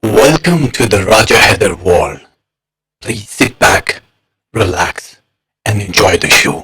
Welcome to the Raja Heather world. Please sit back, relax, and enjoy the show.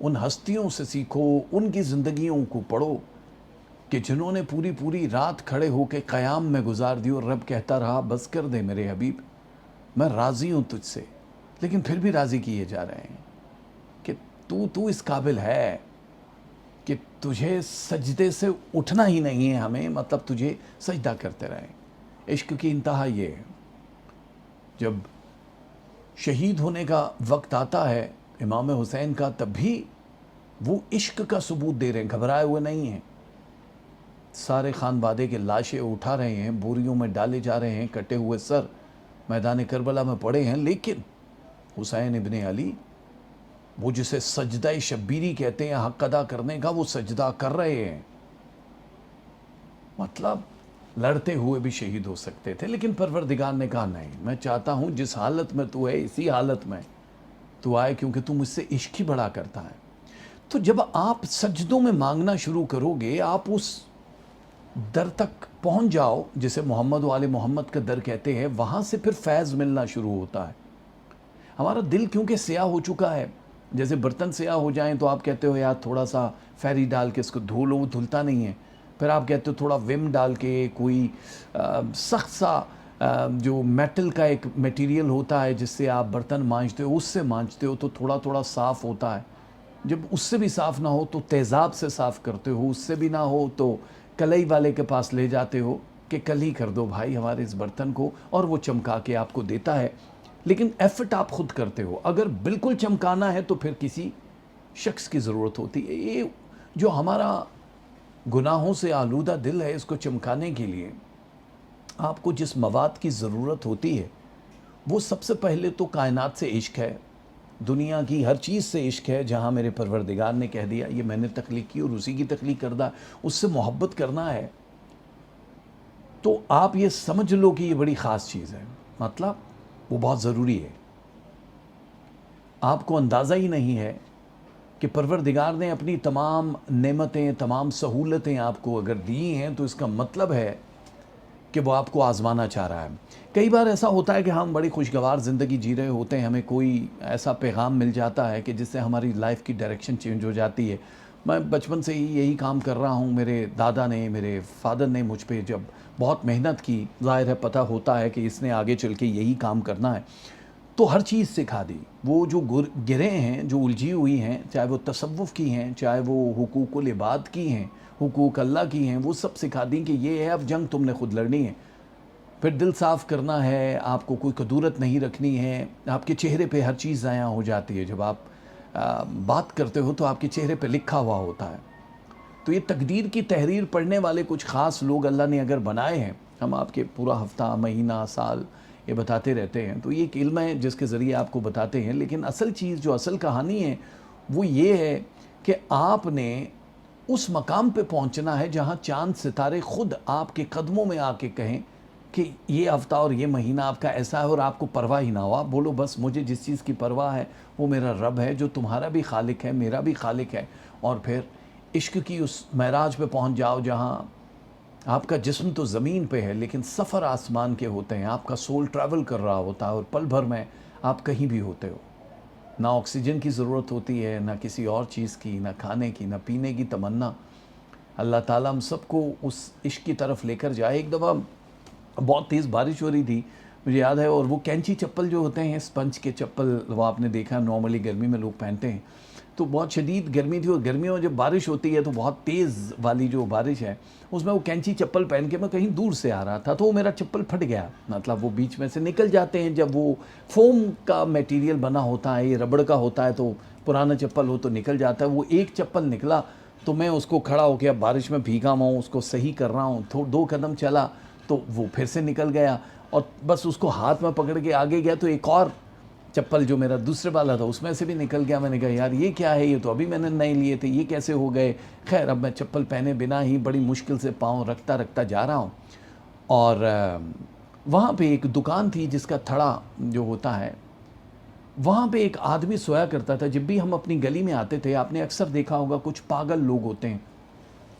ان ہستیوں سے سیکھو، ان کی زندگیوں کو پڑھو کہ جنہوں نے پوری پوری رات کھڑے ہو کے قیام میں گزار دی اور رب کہتا رہا بس کر دے میرے حبیب، میں راضی ہوں تجھ سے، لیکن پھر بھی راضی کیے جا رہے ہیں کہ تو اس قابل ہے کہ تجھے سجدے سے اٹھنا ہی نہیں ہے ہمیں، مطلب تجھے سجدہ کرتے رہیں۔ عشق کی انتہا یہ ہے، جب شہید ہونے کا وقت آتا ہے امام حسین کا، تب بھی وہ عشق کا ثبوت دے رہے ہیں، گھبرائے ہوئے نہیں ہیں۔ سارے خانوادے کے لاشیں اٹھا رہے ہیں، بوریوں میں ڈالے جا رہے ہیں، کٹے ہوئے سر میدان کربلا میں پڑے ہیں، لیکن حسین ابن علی، وہ جسے سجدہ شبیری کہتے ہیں حق ادا کرنے کا، وہ سجدہ کر رہے ہیں۔ مطلب لڑتے ہوئے بھی شہید ہو سکتے تھے، لیکن پروردگار نے کہا نہیں، میں چاہتا ہوں جس حالت میں تو ہے اسی حالت میں تو آئے، کیونکہ تو مجھ سے عشق ہی بڑا کرتا ہے۔ تو جب آپ سجدوں میں مانگنا شروع کرو گے، آپ اس در تک پہنچ جاؤ جسے محمد و آل محمد کا در کہتے ہیں، وہاں سے پھر فیض ملنا شروع ہوتا ہے۔ ہمارا دل کیونکہ سیاہ ہو چکا ہے، جیسے برتن سیاہ ہو جائیں تو آپ کہتے ہو یار تھوڑا سا فیری ڈال کے اس کو دھو لو، وہ دھلتا نہیں ہے، پھر آپ کہتے ہو تھوڑا ویم ڈال کے، کوئی سخت سا جو میٹل کا ایک میٹیریل ہوتا ہے جس سے آپ برتن مانجتے ہو، اس سے مانجتے ہو تو تھوڑا تھوڑا صاف ہوتا ہے۔ جب اس سے بھی صاف نہ ہو تو تیزاب سے صاف کرتے ہو، اس سے بھی نہ ہو تو کلئی والے کے پاس لے جاتے ہو کہ کلی کر دو بھائی ہمارے اس برتن کو، اور وہ چمکا کے آپ کو دیتا ہے، لیکن ایفٹ آپ خود کرتے ہو۔ اگر بالکل چمکانا ہے تو پھر کسی شخص کی ضرورت ہوتی ہے۔ یہ جو ہمارا گناہوں سے آلودہ دل ہے، اس کو چمکانے کے لیے آپ کو جس مواد کی ضرورت ہوتی ہے وہ سب سے پہلے تو کائنات سے عشق ہے، دنیا کی ہر چیز سے عشق ہے۔ جہاں میرے پروردگار نے کہہ دیا یہ میں نے تخلیق کی اور اسی کی تخلیق کردہ، اس سے محبت کرنا ہے، تو آپ یہ سمجھ لو کہ یہ بڑی خاص چیز ہے، مطلب وہ بہت ضروری ہے۔ آپ کو اندازہ ہی نہیں ہے کہ پروردگار نے اپنی تمام نعمتیں، تمام سہولتیں آپ کو اگر دی ہیں تو اس کا مطلب ہے کہ وہ آپ کو آزمانا چاہ رہا ہے۔ کئی بار ایسا ہوتا ہے کہ ہم بڑی خوشگوار زندگی جی رہے ہوتے ہیں، ہمیں کوئی ایسا پیغام مل جاتا ہے کہ جس سے ہماری لائف کی ڈائریکشن چینج ہو جاتی ہے۔ میں بچپن سے ہی یہی کام کر رہا ہوں، میرے دادا نے، میرے فادر نے مجھ پہ جب بہت محنت کی، ظاہر ہے پتہ ہوتا ہے کہ اس نے آگے چل کے یہی کام کرنا ہے، تو ہر چیز سکھا دی۔ وہ جو گرہیں ہیں، جو الجھی ہوئی ہیں، چاہے وہ تصوف کی ہیں، چاہے وہ حقوق العباد کی ہیں، حقوق اللہ کی ہیں، وہ سب سکھا دیں کہ یہ ہے، اب جنگ تم نے خود لڑنی ہے۔ پھر دل صاف کرنا ہے، آپ کو کوئی کدورت نہیں رکھنی ہے، آپ کے چہرے پہ ہر چیز ضائع ہو جاتی ہے۔ جب آپ بات کرتے ہو تو آپ کے چہرے پہ لکھا ہوا ہوتا ہے۔ تو یہ تقدیر کی تحریر پڑھنے والے کچھ خاص لوگ اللہ نے اگر بنائے ہیں، ہم آپ کے پورا ہفتہ، مہینہ، سال یہ بتاتے رہتے ہیں، تو یہ ایک علم ہے جس کے ذریعے آپ کو بتاتے ہیں، لیکن اصل چیز جو اصل کہانی ہے وہ یہ ہے کہ آپ نے اس مقام پہ پہنچنا ہے جہاں چاند ستارے خود آپ کے قدموں میں آ کے کہیں کہ یہ ہفتہ اور یہ مہینہ آپ کا ایسا ہے، اور آپ کو پرواہ ہی نہ ہو، آپ بولو بس مجھے جس چیز کی پرواہ ہے وہ میرا رب ہے، جو تمہارا بھی خالق ہے، میرا بھی خالق ہے۔ اور پھر عشق کی اس معراج پہ پہنچ جاؤ جہاں آپ کا جسم تو زمین پہ ہے لیکن سفر آسمان کے ہوتے ہیں، آپ کا سول ٹریول کر رہا ہوتا ہے، اور پل بھر میں آپ کہیں بھی ہوتے ہو، نہ آکسیجن کی ضرورت ہوتی ہے، نہ کسی اور چیز کی، نہ کھانے کی، نہ پینے کی تمنا۔ اللہ تعالیٰ ہم سب کو اس عشق کی طرف لے کر جائے۔ ایک دفعہ بہت تیز بارش ہو رہی تھی، مجھے یاد ہے، اور وہ کینچی چپل جو ہوتے ہیں، اسپنج کے چپل، وہ آپ نے دیکھا نارملی گرمی میں لوگ پہنتے ہیں، تو بہت شدید گرمی تھی، اور گرمیوں میں جب بارش ہوتی ہے تو بہت تیز والی جو بارش ہے اس میں وہ کینچی چپل پہن کے میں کہیں دور سے آ رہا تھا، تو وہ میرا چپل پھٹ گیا، مطلب وہ بیچ میں سے نکل جاتے ہیں، جب وہ فوم کا میٹیریل بنا ہوتا ہے، یہ ربڑ کا ہوتا ہے، تو پرانا چپل ہو تو نکل جاتا ہے۔ وہ ایک چپل نکلا تو میں اس کو کھڑا ہو کے اب بارش میں بھیگا ہوا ہوں، اس کو صحیح کر رہا ہوں، دو قدم چلا تو وہ پھر سے نکل گیا، اور بس اس کو ہاتھ میں پکڑ کے آگے گیا تو ایک اور چپل جو میرا دوسرے والا تھا اس میں سے بھی نکل گیا۔ میں نے کہا یار یہ کیا ہے، یہ تو ابھی میں نے نئے لیے تھے، یہ کیسے ہو گئے؟ خیر اب میں چپل پہنے بنا ہی بڑی مشکل سے پاؤں رکھتا جا رہا ہوں، اور وہاں پہ ایک دکان تھی جس کا تھڑا جو ہوتا ہے، وہاں پہ ایک آدمی سویا کرتا تھا۔ جب بھی ہم اپنی گلی میں آتے تھے، آپ نے اکثر دیکھا ہوگا کچھ پاگل لوگ ہوتے ہیں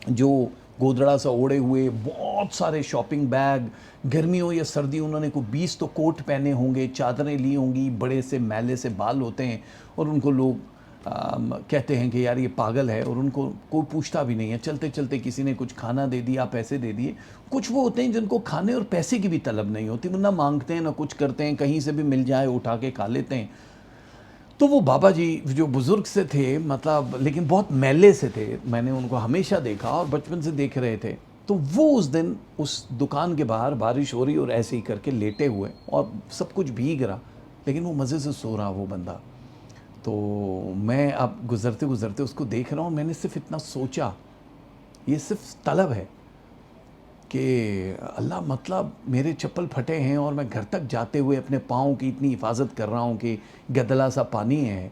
جو گودڑا سا اوڑے ہوئے، بہت سارے شاپنگ بیگ، گرمی ہو یا سردی، انہوں نے کوئی 20 تو کوٹ پہنے ہوں گے، چادریں لی ہوں گی، بڑے سے میلے سے بال ہوتے ہیں، اور ان کو لوگ کہتے ہیں کہ یار یہ پاگل ہے، اور ان کو کوئی پوچھتا بھی نہیں ہے، چلتے چلتے کسی نے کچھ کھانا دے دیا، پیسے دے دیے. کچھ وہ ہوتے ہیں جن کو کھانے اور پیسے کی بھی طلب نہیں ہوتی، وہ نہ مانگتے ہیں نہ کچھ کرتے ہیں، کہیں سے بھی مل جائے اٹھا کے کھا لیتے ہیں. تو وہ بابا جی جو بزرگ سے تھے، مطلب لیکن بہت میلے سے تھے، میں نے ان کو ہمیشہ دیکھا اور بچپن سے دیکھ رہے تھے. تو وہ اس دن اس دکان کے باہر بارش ہو رہی اور ایسے ہی کر کے لیٹے ہوئے اور سب کچھ بھیگ رہا، لیکن وہ مزے سے سو رہا وہ بندہ. تو میں اب گزرتے گزرتے اس کو دیکھ رہا ہوں، میں نے صرف اتنا سوچا، یہ صرف طلب ہے کہ اللہ مطلب میرے چپل پھٹے ہیں اور میں گھر تک جاتے ہوئے اپنے پاؤں کی اتنی حفاظت کر رہا ہوں کہ گدلا سا پانی ہے،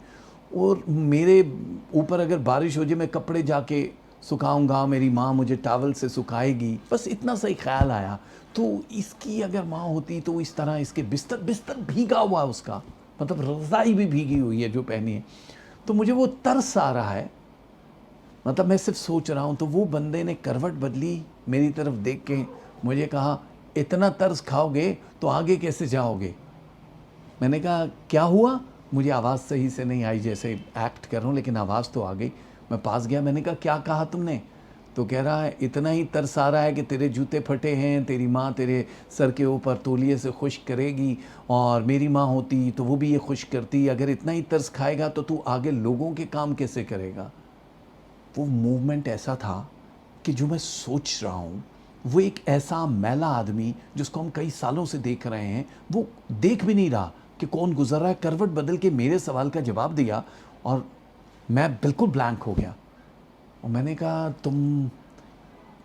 اور میرے اوپر اگر بارش ہو جائے میں کپڑے جا کے سکھاؤں گا، میری ماں مجھے ٹاول سے سکھائے گی. بس اتنا سا ہی خیال آیا. تو اس کی اگر ماں ہوتی تو اس طرح اس کے بستر بھیگا ہوا اس کا، مطلب رضائی بھی بھیگی ہوئی ہے جو پہنی ہے. تو مجھے وہ ترس آ رہا ہے، مطلب میں صرف سوچ رہا ہوں. تو وہ بندے نے کروٹ بدلی، میری طرف دیکھ کے مجھے کہا اتنا ترس کھاؤ گے تو آگے کیسے جاؤ گے؟ میں نے کہا کیا ہوا؟ مجھے آواز صحیح سے نہیں آئی، جیسے ایکٹ کر رہا ہوں لیکن آواز تو آ گئی. میں پاس گیا، میں نے کہا کیا کہا تم نے؟ تو کہہ رہا ہے اتنا ہی ترس آ رہا ہے کہ تیرے جوتے پھٹے ہیں، تیری ماں تیرے سر کے اوپر تولیے سے خشک کرے گی، اور میری ماں ہوتی تو وہ بھی یہ خشک کرتی. اگر اتنا ہی ترس کھائے گا تو آگے لوگوں کے کام کیسے کرے گا؟ وہ موومنٹ ایسا تھا کہ جو میں سوچ رہا ہوں، وہ ایک ایسا میلا آدمی جس کو ہم کئی سالوں سے دیکھ رہے ہیں، وہ دیکھ بھی نہیں رہا کہ کون گزر رہا ہے، کروٹ بدل کے میرے سوال کا جواب دیا اور میں بالکل بلینک ہو گیا. اور میں نے کہا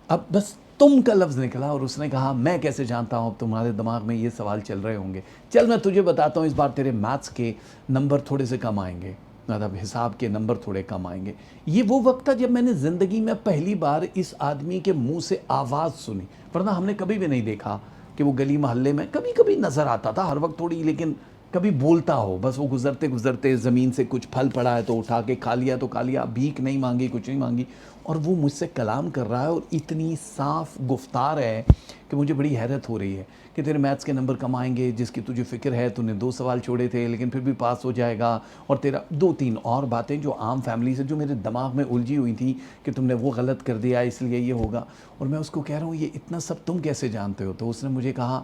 اب بس تم کا لفظ نکلا، اور اس نے کہا میں کیسے جانتا ہوں اب تمہارے دماغ میں یہ سوال چل رہے ہوں گے. چل میں تجھے بتاتا ہوں، اس بار تیرے میتھس کے نمبر تھوڑے سے کم آئیں گے، مطلب حساب کے نمبر تھوڑے کم آئیں گے. یہ وہ وقت تھا جب میں نے زندگی میں پہلی بار اس آدمی کے منہ سے آواز سنی، ورنہ ہم نے کبھی بھی نہیں دیکھا کہ وہ گلی محلے میں کبھی کبھی نظر آتا تھا، ہر وقت تھوڑی، لیکن کبھی بولتا ہو. بس وہ گزرتے گزرتے زمین سے کچھ پھل پڑا ہے تو اٹھا کے کھا لیا تو کھا لیا، بھیک نہیں مانگی، کچھ نہیں مانگی. اور وہ مجھ سے کلام کر رہا ہے اور اتنی صاف گفتار ہے کہ مجھے بڑی حیرت ہو رہی ہے کہ تیرے میتھس کے نمبر کم آئیں گے، جس کی تجھے فکر ہے، تو نے 2 سوال چھوڑے تھے لیکن پھر بھی پاس ہو جائے گا، اور تیرا 2-3 اور باتیں جو عام فیملی سے جو میرے دماغ میں الجھی ہوئی تھی کہ تم نے وہ غلط کر دیا اس لیے یہ ہوگا. اور میں اس کو کہہ رہا ہوں یہ اتنا سب تم کیسے جانتے ہو؟ تو اس نے مجھے کہا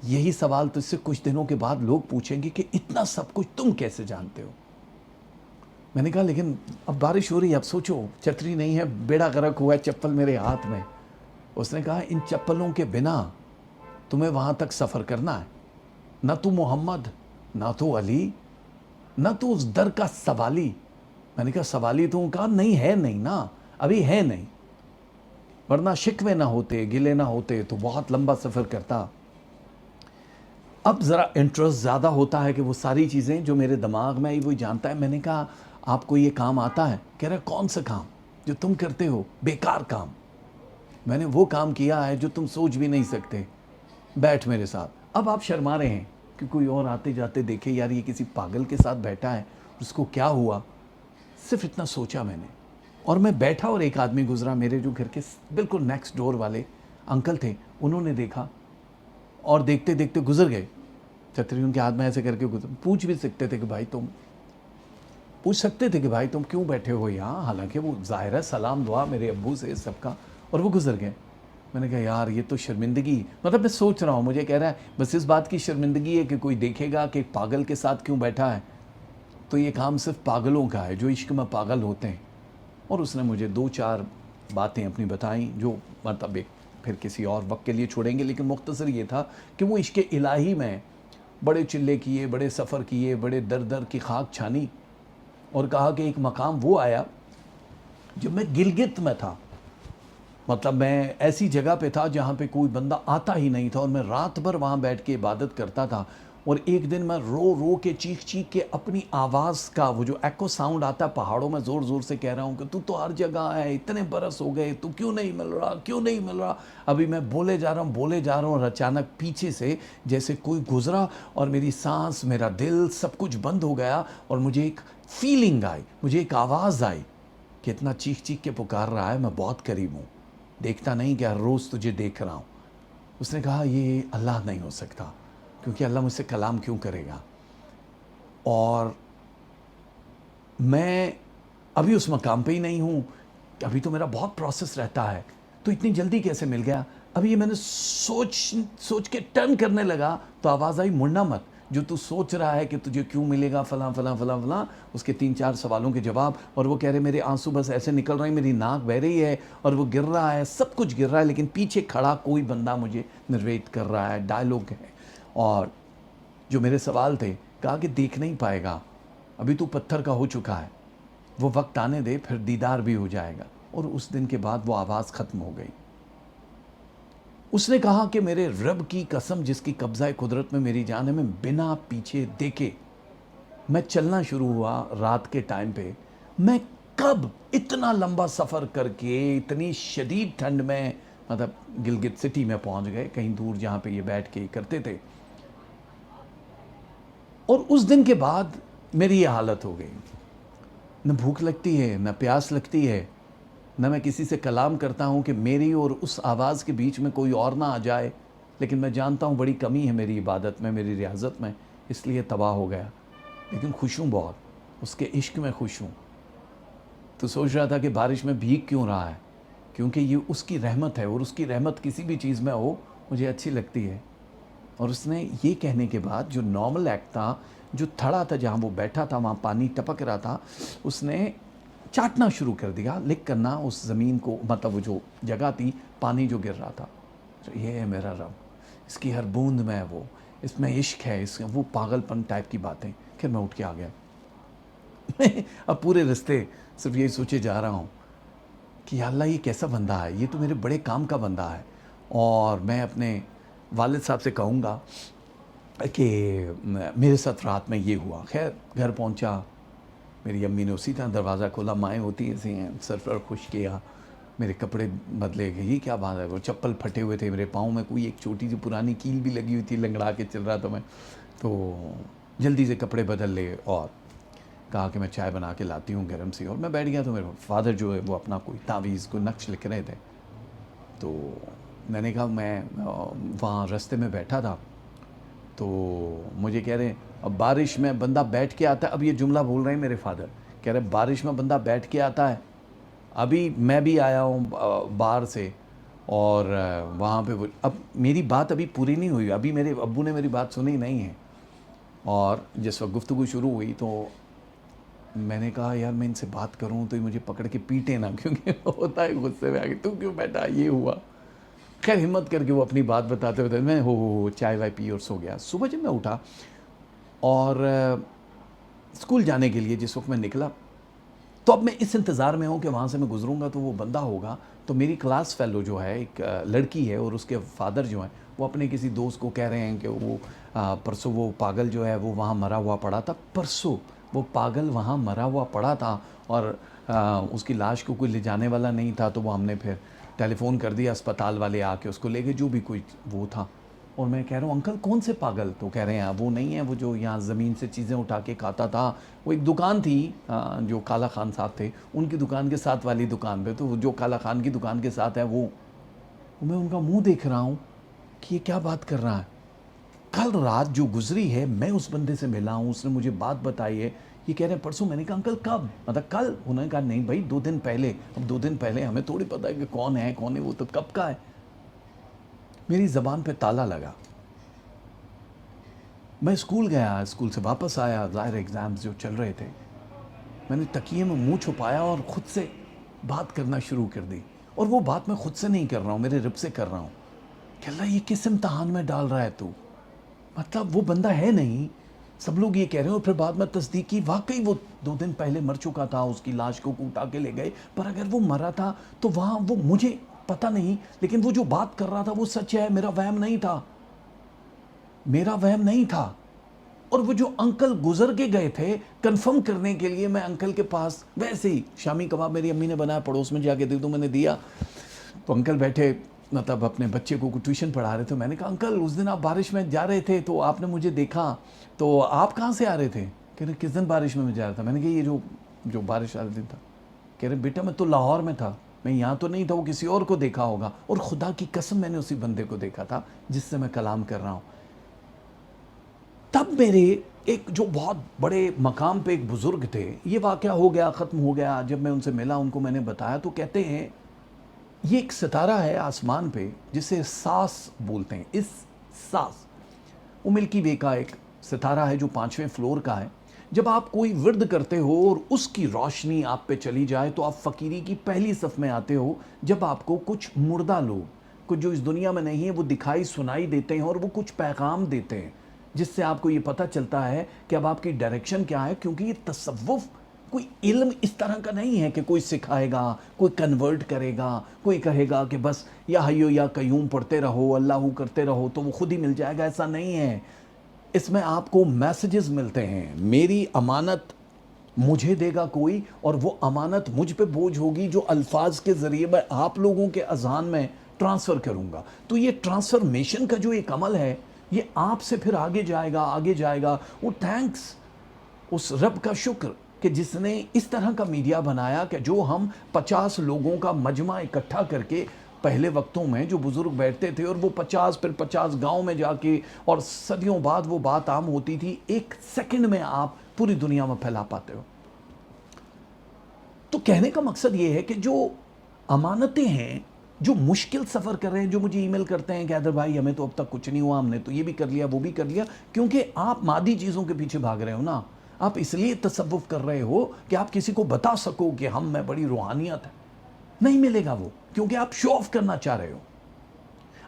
یہی سوال تجھ سے کچھ دنوں کے بعد لوگ پوچھیں گے کہ اتنا سب کچھ تم کیسے جانتے ہو. میں نے کہا لیکن اب بارش ہو رہی ہے، اب سوچو چھتری نہیں ہے، بیڑا غرق ہوا ہے، چپل میرے ہاتھ میں. اس نے کہا ان چپلوں کے بنا تمہیں وہاں تک سفر کرنا ہے، نہ تو محمد، نہ تو علی، نہ تو اس در کا سوالی. میں نے کہا سوالی تو؟ کہا نہیں ہے، نہیں نا، ابھی ہے نہیں، ورنہ شکوے نہ ہوتے، گلے نہ ہوتے تو بہت لمبا سفر کرتا. اب ذرا انٹرسٹ زیادہ ہوتا ہے کہ وہ ساری چیزیں جو میرے دماغ میں آئی وہی جانتا ہے. میں نے کہا آپ کو یہ کام آتا ہے؟ کہہ رہا کون سا کام؟ جو تم کرتے ہو، بیکار کام. میں نے وہ کام کیا ہے جو تم سوچ بھی نہیں سکتے. بیٹھ میرے ساتھ. اب آپ شرما رہے ہیں کہ کوئی اور آتے جاتے دیکھے یار یہ کسی پاگل کے ساتھ بیٹھا ہے، اس کو کیا ہوا؟ صرف اتنا سوچا میں نے، اور میں بیٹھا اور ایک آدمی گزرا میرے جو گھر کے بالکل نیکسٹ ڈور والے انکل تھے. انہوں نے دیکھا اور دیکھتے دیکھتے گزر گئے. چھتری ان کے ہاتھ میں ایسے کر کے گزر. پوچھ بھی سکتے تھے کہ بھائی تم، پوچھ سکتے تھے کہ بھائی تم کیوں بیٹھے ہو یہاں، حالانکہ وہ ظاہر ہے سلام دعا میرے ابو سے سب کا، اور وہ گزر گئے. میں نے کہا یار یہ تو شرمندگی، مطلب میں سوچ رہا ہوں، مجھے کہہ رہا ہے بس اس بات کی شرمندگی ہے کہ کوئی دیکھے گا کہ پاگل کے ساتھ کیوں بیٹھا ہے. تو یہ کام صرف پاگلوں کا ہے جو عشق میں پاگل ہوتے ہیں. اور اس نے مجھے 2-4 باتیں اپنی بتائیں جو مطلب ایک پھر کسی اور وقت کے لیے چھوڑیں گے، لیکن مختصر یہ تھا کہ وہ عشق الہی میں بڑے چلے کیے، بڑے سفر کیے، بڑے در در کی خاک چھانی، اور کہا کہ ایک مقام وہ آیا جب میں گلگت میں تھا، مطلب میں ایسی جگہ پہ تھا جہاں پہ کوئی بندہ آتا ہی نہیں تھا، اور میں رات بھر وہاں بیٹھ کے عبادت کرتا تھا. اور ایک دن میں رو رو کے چیخ چیخ کے اپنی آواز کا وہ جو ایکو ساؤنڈ آتا ہے پہاڑوں میں، زور زور سے کہہ رہا ہوں کہ تو ہر جگہ ہے، اتنے برس ہو گئے، تو کیوں نہیں مل رہا، کیوں نہیں مل رہا. ابھی میں بولے جا رہا ہوں اور اچانک پیچھے سے جیسے کوئی گزرا اور میری سانس، میرا دل، سب کچھ بند ہو گیا، اور مجھے ایک فیلنگ آئی، مجھے ایک آواز آئی کہ اتنا چیخ چیخ کے پکار رہا ہے، میں بہت قریب ہوں، دیکھتا نہیں کہ ہر روز تجھے دیکھ رہا ہوں. اس نے کہا یہ اللہ نہیں ہو سکتا، کیونکہ اللہ مجھ سے کلام کیوں کرے گا. اور میں ابھی اس مقام پہ ہی نہیں ہوں، ابھی تو میرا بہت پروسیس رہتا ہے، تو اتنی جلدی کیسے مل گیا؟ ابھی یہ میں نے سوچ کے ٹرن کرنے لگا تو آواز آئی مڑنا مت، جو تو سوچ رہا ہے کہ تجھے کیوں ملے گا فلاں فلاں فلاں فلاں، اس کے 3-4 سوالوں کے جواب، اور وہ کہہ رہے میرے آنسو بس ایسے نکل رہے ہیں، میری ناک بہہ رہی ہے اور وہ گر رہا ہے، سب کچھ گر رہا ہے، لیکن پیچھے کھڑا کوئی بندہ مجھے نریٹ کر رہا ہے، ڈائلاگ ہے، اور جو میرے سوال تھے کہا کہ دیکھ نہیں پائے گا، ابھی تو پتھر کا ہو چکا ہے، وہ وقت آنے دے پھر دیدار بھی ہو جائے گا۔ اور اس دن کے بعد وہ آواز ختم ہو گئی۔ اس نے کہا کہ میرے رب کی قسم جس کی قبضہ قدرت میں میری جان ہے، میں بنا پیچھے دیکھے میں چلنا شروع ہوا رات کے ٹائم پہ، میں کب اتنا لمبا سفر کر کے اتنی شدید ٹھنڈ میں، مطلب گلگت سٹی میں پہنچ گئے، کہیں دور جہاں پہ یہ بیٹھ کے کرتے تھے، اور اس دن کے بعد میری یہ حالت ہو گئی، نہ بھوک لگتی ہے، نہ پیاس لگتی ہے، نہ میں کسی سے کلام کرتا ہوں کہ میری اور اس آواز کے بیچ میں کوئی اور نہ آ جائے، لیکن میں جانتا ہوں بڑی کمی ہے میری عبادت میں، میری ریاضت میں، اس لیے تباہ ہو گیا، لیکن خوش ہوں بہت، اس کے عشق میں خوش ہوں۔ تو سوچ رہا تھا کہ بارش میں بھیگ کیوں رہا ہے، کیونکہ یہ اس کی رحمت ہے، اور اس کی رحمت کسی بھی چیز میں ہو مجھے اچھی لگتی ہے۔ اور اس نے یہ کہنے کے بعد جو نارمل ایکٹ تھا، جو تھڑا تھا جہاں وہ بیٹھا تھا وہاں پانی ٹپک رہا تھا، اس نے چاٹنا شروع کر دیا، لکھ کرنا اس زمین کو، مطلب وہ جو جگہ تھی پانی جو گر رہا تھا، یہ ہے میرا رب، اس کی ہر بوند میں وہ، اس میں عشق ہے، اس وہ پاگل پن ٹائپ کی باتیں۔ پھر میں اٹھ کے آ گیا۔ اب پورے رستے صرف یہی سوچے جا رہا ہوں کہ یا اللہ یہ کیسا بندہ ہے، یہ تو میرے بڑے کام کا بندہ ہے، اور میں اپنے والد صاحب سے کہوں گا کہ میرے ساتھ رات میں یہ ہوا۔ خیر گھر پہنچا، میری امی نے اسی طرح دروازہ کھولا، مائیں ہوتی ایسی ہیں، سر پر خوش کیا، میرے کپڑے بدلے گئے، یہ کیا بات ہے، وہ چپل پھٹے ہوئے تھے میرے پاؤں میں، کوئی ایک چھوٹی سی پرانی کیل بھی لگی ہوئی تھی، لنگڑا کے چل رہا تھا میں، تو جلدی سے کپڑے بدل لے اور کہا کہ میں چائے بنا کے لاتی ہوں گرم سی، اور میں بیٹھ گیا۔ تو میرے فادر جو ہے وہ اپنا کوئی تعویذ کوئی نقش لکھ رہے تھے، تو میں نے کہا میں وہاں رستے میں بیٹھا تھا، تو مجھے کہہ رہے ہیں اب بارش میں بندہ بیٹھ کے آتا ہے، اب یہ جملہ بول رہے ہیں میرے فادر، کہہ رہے بارش میں بندہ بیٹھ کے آتا ہے، ابھی میں بھی آیا ہوں باہر سے، اور وہاں پہ اب میری بات ابھی پوری نہیں ہوئی، ابھی میرے ابو نے میری بات سنی نہیں ہے، اور جس وقت گفتگو شروع ہوئی تو میں نے کہا یار میں ان سے بات کروں تو یہ مجھے پکڑ کے پیٹے نہ، کیونکہ ہوتا ہے غصے میں آ کے تو کیوں بیٹھا، یہ ہوا۔ خیر ہمت کر کے وہ اپنی بات بتاتے ہوتے میں ہو چائے وائے پی اور سو گیا۔ صبح جب میں اٹھا اور اسکول جانے کے لیے جس وقت میں نکلا، تو اب میں اس انتظار میں ہوں کہ وہاں سے میں گزروں گا تو وہ بندہ ہوگا، تو میری کلاس فیلو جو ہے ایک لڑکی ہے، اور اس کے فادر جو ہیں وہ اپنے کسی دوست کو کہہ رہے ہیں کہ وہ پرسوں وہ پاگل جو ہے وہ وہاں مرا ہوا پڑا تھا، پرسوں وہ پاگل وہاں مرا ہوا پڑا تھا، اور اس کی لاش کو کوئی لے جانے والا نہیں تھا، تو وہ ہم نے پھر ٹیلی فون کر دیا، اسپتال والے آ کے اس کو لے گئے، جو بھی کوئی وہ تھا۔ اور میں کہہ رہا ہوں انکل کون سے پاگل؟ تو کہہ رہے ہیں وہ نہیں ہے، وہ جو یہاں زمین سے چیزیں اٹھا کے کھاتا تھا، وہ ایک دکان تھی جو کالا خان صاحب تھے ان کی دکان کے ساتھ والی دکان پہ، تو جو کالا خان کی دکان کے ساتھ ہے وہ میں ان کا منہ دیکھ رہا ہوں کہ یہ کیا بات کر رہا ہے۔ کل رات جو گزری ہے میں اس بندے سے ملا ہوں، اس نے مجھے بات بتائی ہے، یہ کہہ رہے ہیں پرسوں۔ میں نے کہا انکل کب؟ مطلب کل؟ انہوں نے کہا نہیں بھائی 2 دن پہلے۔ اب 2 دن پہلے ہمیں تھوڑی پتہ ہے کہ کون ہے وہ تو کب کا ہے۔ میری زبان پہ تالا لگا، میں اسکول گیا، اسکول سے واپس آیا، ظاہر ایگزامز جو چل رہے تھے، میں نے تکیے میں منہ چھپایا اور خود سے بات کرنا شروع کر دی، اور وہ بات میں خود سے نہیں کر رہا ہوں، میرے رب سے کر رہا ہوں کہ اللہ یہ کس امتحان میں ڈال رہا ہے تو، مطلب وہ بندہ ہے نہیں، سب لوگ یہ کہہ رہے ہیں، اور پھر بعد میں تصدیق کی واقعی وہ 2 دن پہلے مر چکا تھا، اس کی لاش کو اٹھا کے لے گئے، پر اگر وہ مرا تھا تو وہاں وہ مجھے پتہ نہیں، لیکن وہ جو بات کر رہا تھا وہ سچ ہے، میرا وہم نہیں تھا، میرا وہم نہیں تھا۔ اور وہ جو انکل گزر کے گئے تھے کنفرم کرنے کے لیے، میں انکل کے پاس ویسے ہی شامی کباب میری امی نے بنایا، پڑوس میں جا کے دے دو، میں نے دیا، تو انکل بیٹھے مطلب اپنے بچے کو ٹیوشن پڑھا رہے تھے، میں نے کہا انکل اس دن آپ بارش میں جا رہے تھے تو آپ نے مجھے دیکھا، تو آپ کہاں سے آ رہے تھے؟ کہہ رہے کس دن بارش میں جا رہا تھا؟ میں نے کہا یہ جو بارش والے دن تھا۔ کہہ رہے بیٹا میں تو لاہور میں تھا، میں یہاں تو نہیں تھا، وہ کسی اور کو دیکھا ہوگا، اور خدا کی قسم میں نے اسی بندے کو دیکھا تھا جس سے میں کلام کر رہا ہوں۔ تب میرے ایک جو بہت بڑے مقام پہ ایک بزرگ تھے، یہ واقعہ ہو گیا، ختم ہو گیا. جب میں ان سے ملا، ان کو میں نے بتایا تو کہتے ہیں یہ ایک ستارہ ہے آسمان پہ جسے ساس بولتے ہیں. اس ساس وہ ملکی وے کا ایک ستارہ ہے جو 5ویں فلور کا ہے. جب آپ کوئی ورد کرتے ہو اور اس کی روشنی آپ پہ چلی جائے تو آپ فقیری کی پہلی صف میں آتے ہو. جب آپ کو کچھ مردہ لوگ، کچھ جو اس دنیا میں نہیں ہے، وہ دکھائی سنائی دیتے ہیں اور وہ کچھ پیغام دیتے ہیں جس سے آپ کو یہ پتہ چلتا ہے کہ اب آپ کی ڈائریکشن کیا ہے. کیونکہ یہ تصوف کوئی علم اس طرح کا نہیں ہے کہ کوئی سکھائے گا، کوئی کنورٹ کرے گا، کوئی کہے گا کہ بس یا حیو یا قیوم پڑھتے رہو، اللہ کرتے رہو تو وہ خود ہی مل جائے گا. ایسا نہیں ہے. اس میں آپ کو میسیجز ملتے ہیں. میری امانت مجھے دے گا کوئی، اور وہ امانت مجھ پہ بوجھ ہوگی جو الفاظ کے ذریعے میں آپ لوگوں کے اذہان میں ٹرانسفر کروں گا. تو یہ ٹرانسفرمیشن کا جو ایک عمل ہے، یہ آپ سے پھر آگے جائے گا، آگے جائے گا. وہ تھینکس اس رب کا شکر کہ جس نے اس طرح کا میڈیا بنایا کہ جو ہم 50 لوگوں کا مجمع اکٹھا کر کے، پہلے وقتوں میں جو بزرگ بیٹھتے تھے اور وہ 50 پھر 50 گاؤں میں جا کے، اور صدیوں بعد وہ بات عام ہوتی تھی، 1 سیکنڈ میں آپ پوری دنیا میں پھیلا پاتے ہو. تو کہنے کا مقصد یہ ہے کہ جو امانتیں ہیں، جو مشکل سفر کر رہے ہیں، جو مجھے ای میل کرتے ہیں کہ حیدر بھائی ہمیں تو اب تک کچھ نہیں ہوا، ہم نے تو یہ بھی کر لیا، وہ بھی کر لیا. کیونکہ آپ مادی چیزوں کے پیچھے بھاگ رہے ہو نا. آپ اس لیے تصوف کر رہے ہو کہ آپ کسی کو بتا سکو کہ ہم میں بڑی روحانیت ہے. نہیں ملے گا وہ، کیونکہ آپ شو آف کرنا چاہ رہے ہو.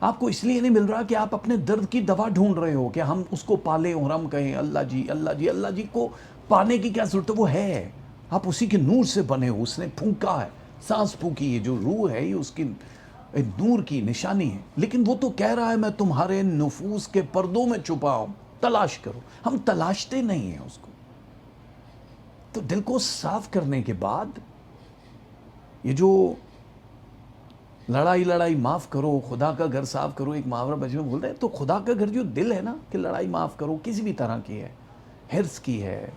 آپ کو اس لیے نہیں مل رہا کہ آپ اپنے درد کی دوا ڈھونڈ رہے ہو کہ ہم اس کو پالیں اور ہم کہیں اللہ جی اللہ جی. اللہ جی کو پانے کی کیا ضرورت ہے؟ وہ ہے. آپ اسی کے نور سے بنے ہو. اس نے پھونکا ہے، سانس پھونکی ہے. جو روح ہے یہ اس کی نور کی نشانی ہے. لیکن وہ تو کہہ رہا ہے میں تمہارے نفوس کے پردوں میں چھپا ہوں، تلاش کرو. ہم تلاشتے نہیں ہیں اس کو. تو دل کو صاف کرنے کے بعد یہ جو لڑائی معاف کرو، خدا کا گھر صاف کرو، ایک محاورہ بچے میں بول رہے ہیں. تو خدا کا گھر جو دل ہے نا، کہ لڑائی معاف کرو کسی بھی طرح کی ہے، حرص کی ہے،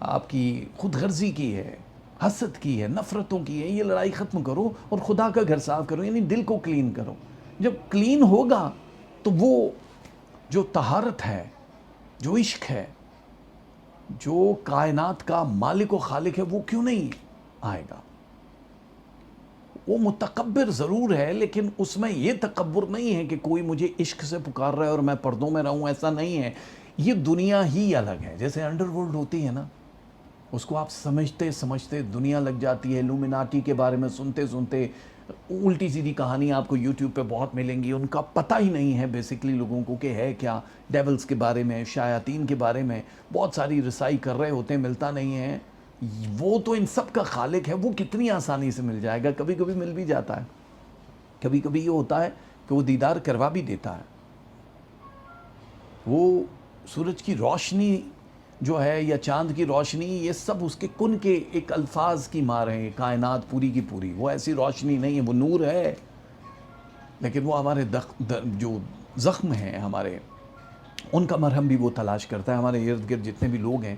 آپ کی خود غرضی کی ہے، حسد کی ہے، نفرتوں کی ہے، یہ لڑائی ختم کرو اور خدا کا گھر صاف کرو. یعنی دل کو کلین کرو. جب کلین ہوگا تو وہ جو طہارت ہے، جو عشق ہے، جو کائنات کا مالک و خالق ہے، وہ کیوں نہیں آئے گا. وہ متکبر ضرور ہے، لیکن اس میں یہ تکبر نہیں ہے کہ کوئی مجھے عشق سے پکار رہا ہے اور میں پردوں میں رہوں. ایسا نہیں ہے. یہ دنیا ہی الگ ہے. جیسے انڈر ورلڈ ہوتی ہے نا، اس کو آپ سمجھتے دنیا لگ جاتی ہے. لومیناٹی کے بارے میں سنتے الٹی سیدھی کہانی آپ کو یوٹیوب پہ بہت ملیں گی. ان کا پتہ ہی نہیں ہے بیسکلی لوگوں کو کہ ہے کیا. ڈیولز کے بارے میں، شیاطین کے بارے میں بہت ساری رسائی کر رہے ہوتے ہیں، ملتا نہیں ہے. وہ تو ان سب کا خالق ہے. وہ کتنی آسانی سے مل جائے گا. کبھی کبھی مل بھی جاتا ہے. کبھی کبھی یہ ہوتا ہے کہ وہ دیدار کروا بھی دیتا ہے. وہ سورج کی روشنی جو ہے یا چاند کی روشنی، یہ سب اس کے کن کے ایک الفاظ کی مار ہیں. کائنات پوری کی پوری وہ ایسی روشنی نہیں ہے. وہ نور ہے، لیکن وہ ہمارے جو زخم ہیں ہمارے، ان کا مرہم بھی وہ تلاش کرتا ہے. ہمارے ارد گرد جتنے بھی لوگ ہیں،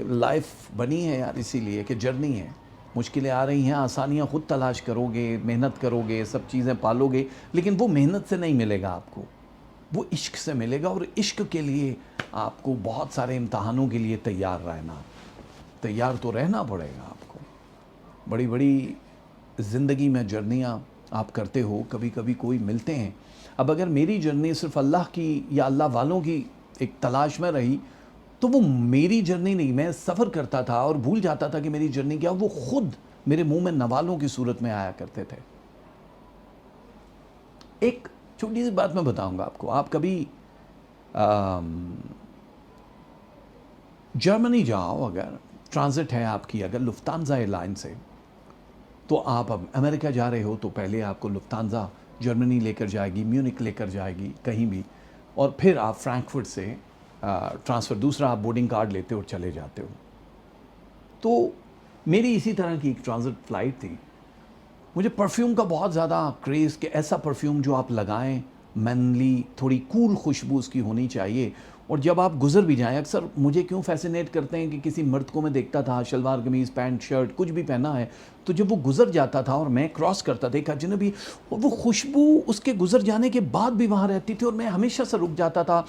لائف بنی ہے یار اسی لیے کہ جرنی ہے. مشکلیں آ رہی ہیں، آسانیاں خود تلاش کرو گے، محنت کرو گے، سب چیزیں پالو گے. لیکن وہ محنت سے نہیں ملے گا آپ کو، وہ عشق سے ملے گا. اور عشق کے لیے آپ کو بہت سارے امتحانوں کے لیے تیار تو رہنا پڑے گا آپ کو. بڑی بڑی زندگی میں جرنیاں آپ کرتے ہو. کبھی کبھی کوئی ملتے ہیں. اب اگر میری جرنی صرف اللہ کی یا اللہ والوں کی ایک تلاش میں رہی تو وہ میری جرنی نہیں. میں سفر کرتا تھا اور بھول جاتا تھا کہ میری جرنی کیا. وہ خود میرے منہ میں نوالوں کی صورت میں آیا کرتے تھے. ایک چھوٹی سی بات میں بتاؤں گا آپ کو. آپ کبھی جرمنی جاؤ، اگر ٹرانزٹ ہے آپ کی اگر لفتانزا ایئر لائن سے، تو آپ اب امریکہ جا رہے ہو تو پہلے آپ کو لفتانزا جرمنی لے کر جائے گی، میونک لے کر جائے گی کہیں بھی، اور پھر آپ فرینکفرٹ سے ٹرانسفر دوسرا آپ بورڈنگ کارڈ لیتے ہو اور چلے جاتے ہو. تو میری اسی طرح کی ایک ٹرانزٹ فلائٹ تھی. مجھے پرفیوم کا بہت زیادہ کریز کہ ایسا پرفیوم جو آپ لگائیں، مینلی تھوڑی کول خوشبو اس کی ہونی چاہیے. اور جب آپ گزر بھی جائیں، اکثر مجھے کیوں فیسینیٹ کرتے ہیں کہ کسی مرد کو میں دیکھتا تھا شلوار قمیض پینٹ شرٹ کچھ بھی پہنا ہے، تو جب وہ گزر جاتا تھا اور میں کراس کرتا تھا ایک اجنبی، اور وہ خوشبو اس کے گزر جانے کے بعد بھی وہاں رہتی تھی، اور میں ہمیشہ سے رک جاتا تھا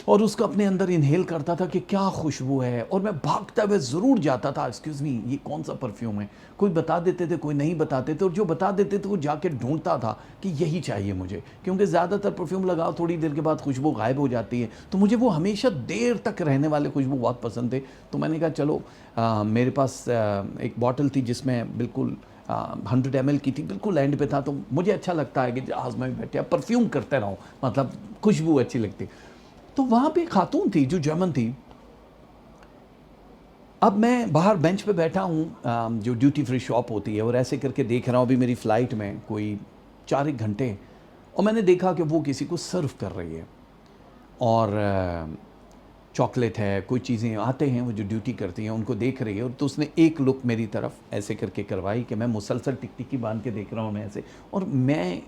اور اس کو اپنے اندر انہیل کرتا تھا کہ کیا خوشبو ہے، اور میں بھاگتا ہوئے ضرور جاتا تھا، ایکسکیوز می یہ کون سا پرفیوم ہے، کوئی بتا دیتے تھے کوئی نہیں بتاتے تھے، اور جو بتا دیتے تھے وہ جا کے ڈھونڈتا تھا کہ یہی چاہیے مجھے، کیونکہ زیادہ تر پرفیوم لگاؤ تھوڑی دیر کے بعد خوشبو غائب ہو جاتی ہے، تو مجھے وہ ہمیشہ دیر تک رہنے والے خوشبو بہت پسند تھے. تو میں نے کہا چلو میرے پاس ایک باٹل تھی جس میں بالکل 100 ml کی تھی، بالکل اینڈ پہ تھا، تو مجھے اچھا لگتا ہے کہ جہاز میں بیٹھے اب پرفیوم کرتے رہو، مطلب خوشبو اچھی لگتی. تو وہاں پہ خاتون تھی جو جرمن تھی. اب میں باہر بینچ پہ بیٹھا ہوں جو ڈیوٹی فری شاپ ہوتی ہے، اور ایسے کر کے دیکھ رہا ہوں ابھی میری فلائٹ میں کوئی 4 گھنٹے، اور میں نے دیکھا کہ وہ کسی کو سرو کر رہی ہے، اور چاکلیٹ ہے کوئی چیزیں آتے ہیں وہ جو ڈیوٹی کرتی ہیں ان کو دیکھ رہی ہے، اور تو اس نے ایک لک میری طرف ایسے کر کے کروائی کہ میں مسلسل ٹک ٹکی باندھ کے دیکھ رہا ہوں میں ایسے، اور میں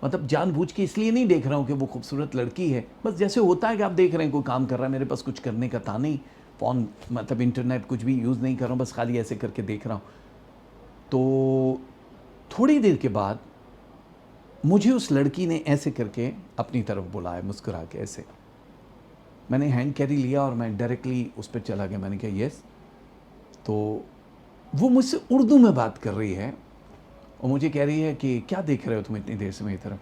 مطلب جان بوجھ کے اس لیے نہیں دیکھ رہا ہوں کہ وہ خوبصورت لڑکی ہے، بس جیسے ہوتا ہے کہ آپ دیکھ رہے ہیں کوئی کام کر رہا ہے، میرے پاس کچھ کرنے کا تھا نہیں، فون مطلب انٹرنیٹ کچھ بھی یوز نہیں کر رہا ہوں، بس خالی ایسے کر کے دیکھ رہا ہوں. تو تھوڑی دیر کے بعد مجھے اس لڑکی نے ایسے کر کے اپنی طرف بلایا مسکرا کے ایسے. میں نے ہینڈ کیری لیا اور میں ڈائریکٹلی اس پہ چلا گیا. میں نے کہا یس. تو وہ مجھ سے اردو میں بات کر رہی ہے اور مجھے کہہ رہی ہے کہ کیا دیکھ رہے ہو تم اتنی دیر سے میری طرف.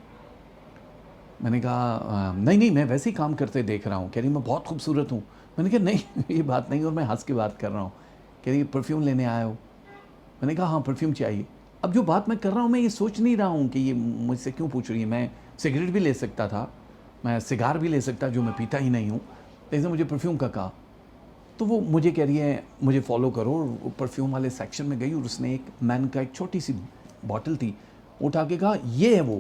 میں نے کہا نہیں میں ویسے ہی کام کرتے دیکھ رہا ہوں. کہہ رہی میں بہت خوبصورت ہوں. میں نے کہا نہیں یہ بات نہیں، اور میں ہنس کے بات کر رہا ہوں. کہہ رہی پرفیوم لینے آئے ہو. میں نے کہا ہاں پرفیوم چاہیے. اب جو بات میں کر رہا ہوں میں یہ سوچ نہیں رہا ہوں کہ یہ مجھ سے کیوں پوچھ رہی ہے. میں سگریٹ بھی لے سکتا تھا، میں سگار بھی لے سکتا جو میں پیتا ہی نہیں ہوں، لیکن مجھے پرفیوم کا کہا. تو وہ مجھے کہہ رہی ہے مجھے فالو کرو، اور پرفیوم والے سیکشن میں گئی، اور اس نے ایک مین کا ایک چھوٹی سی باٹل تھی اٹھا کے کہا یہ ہے وہ.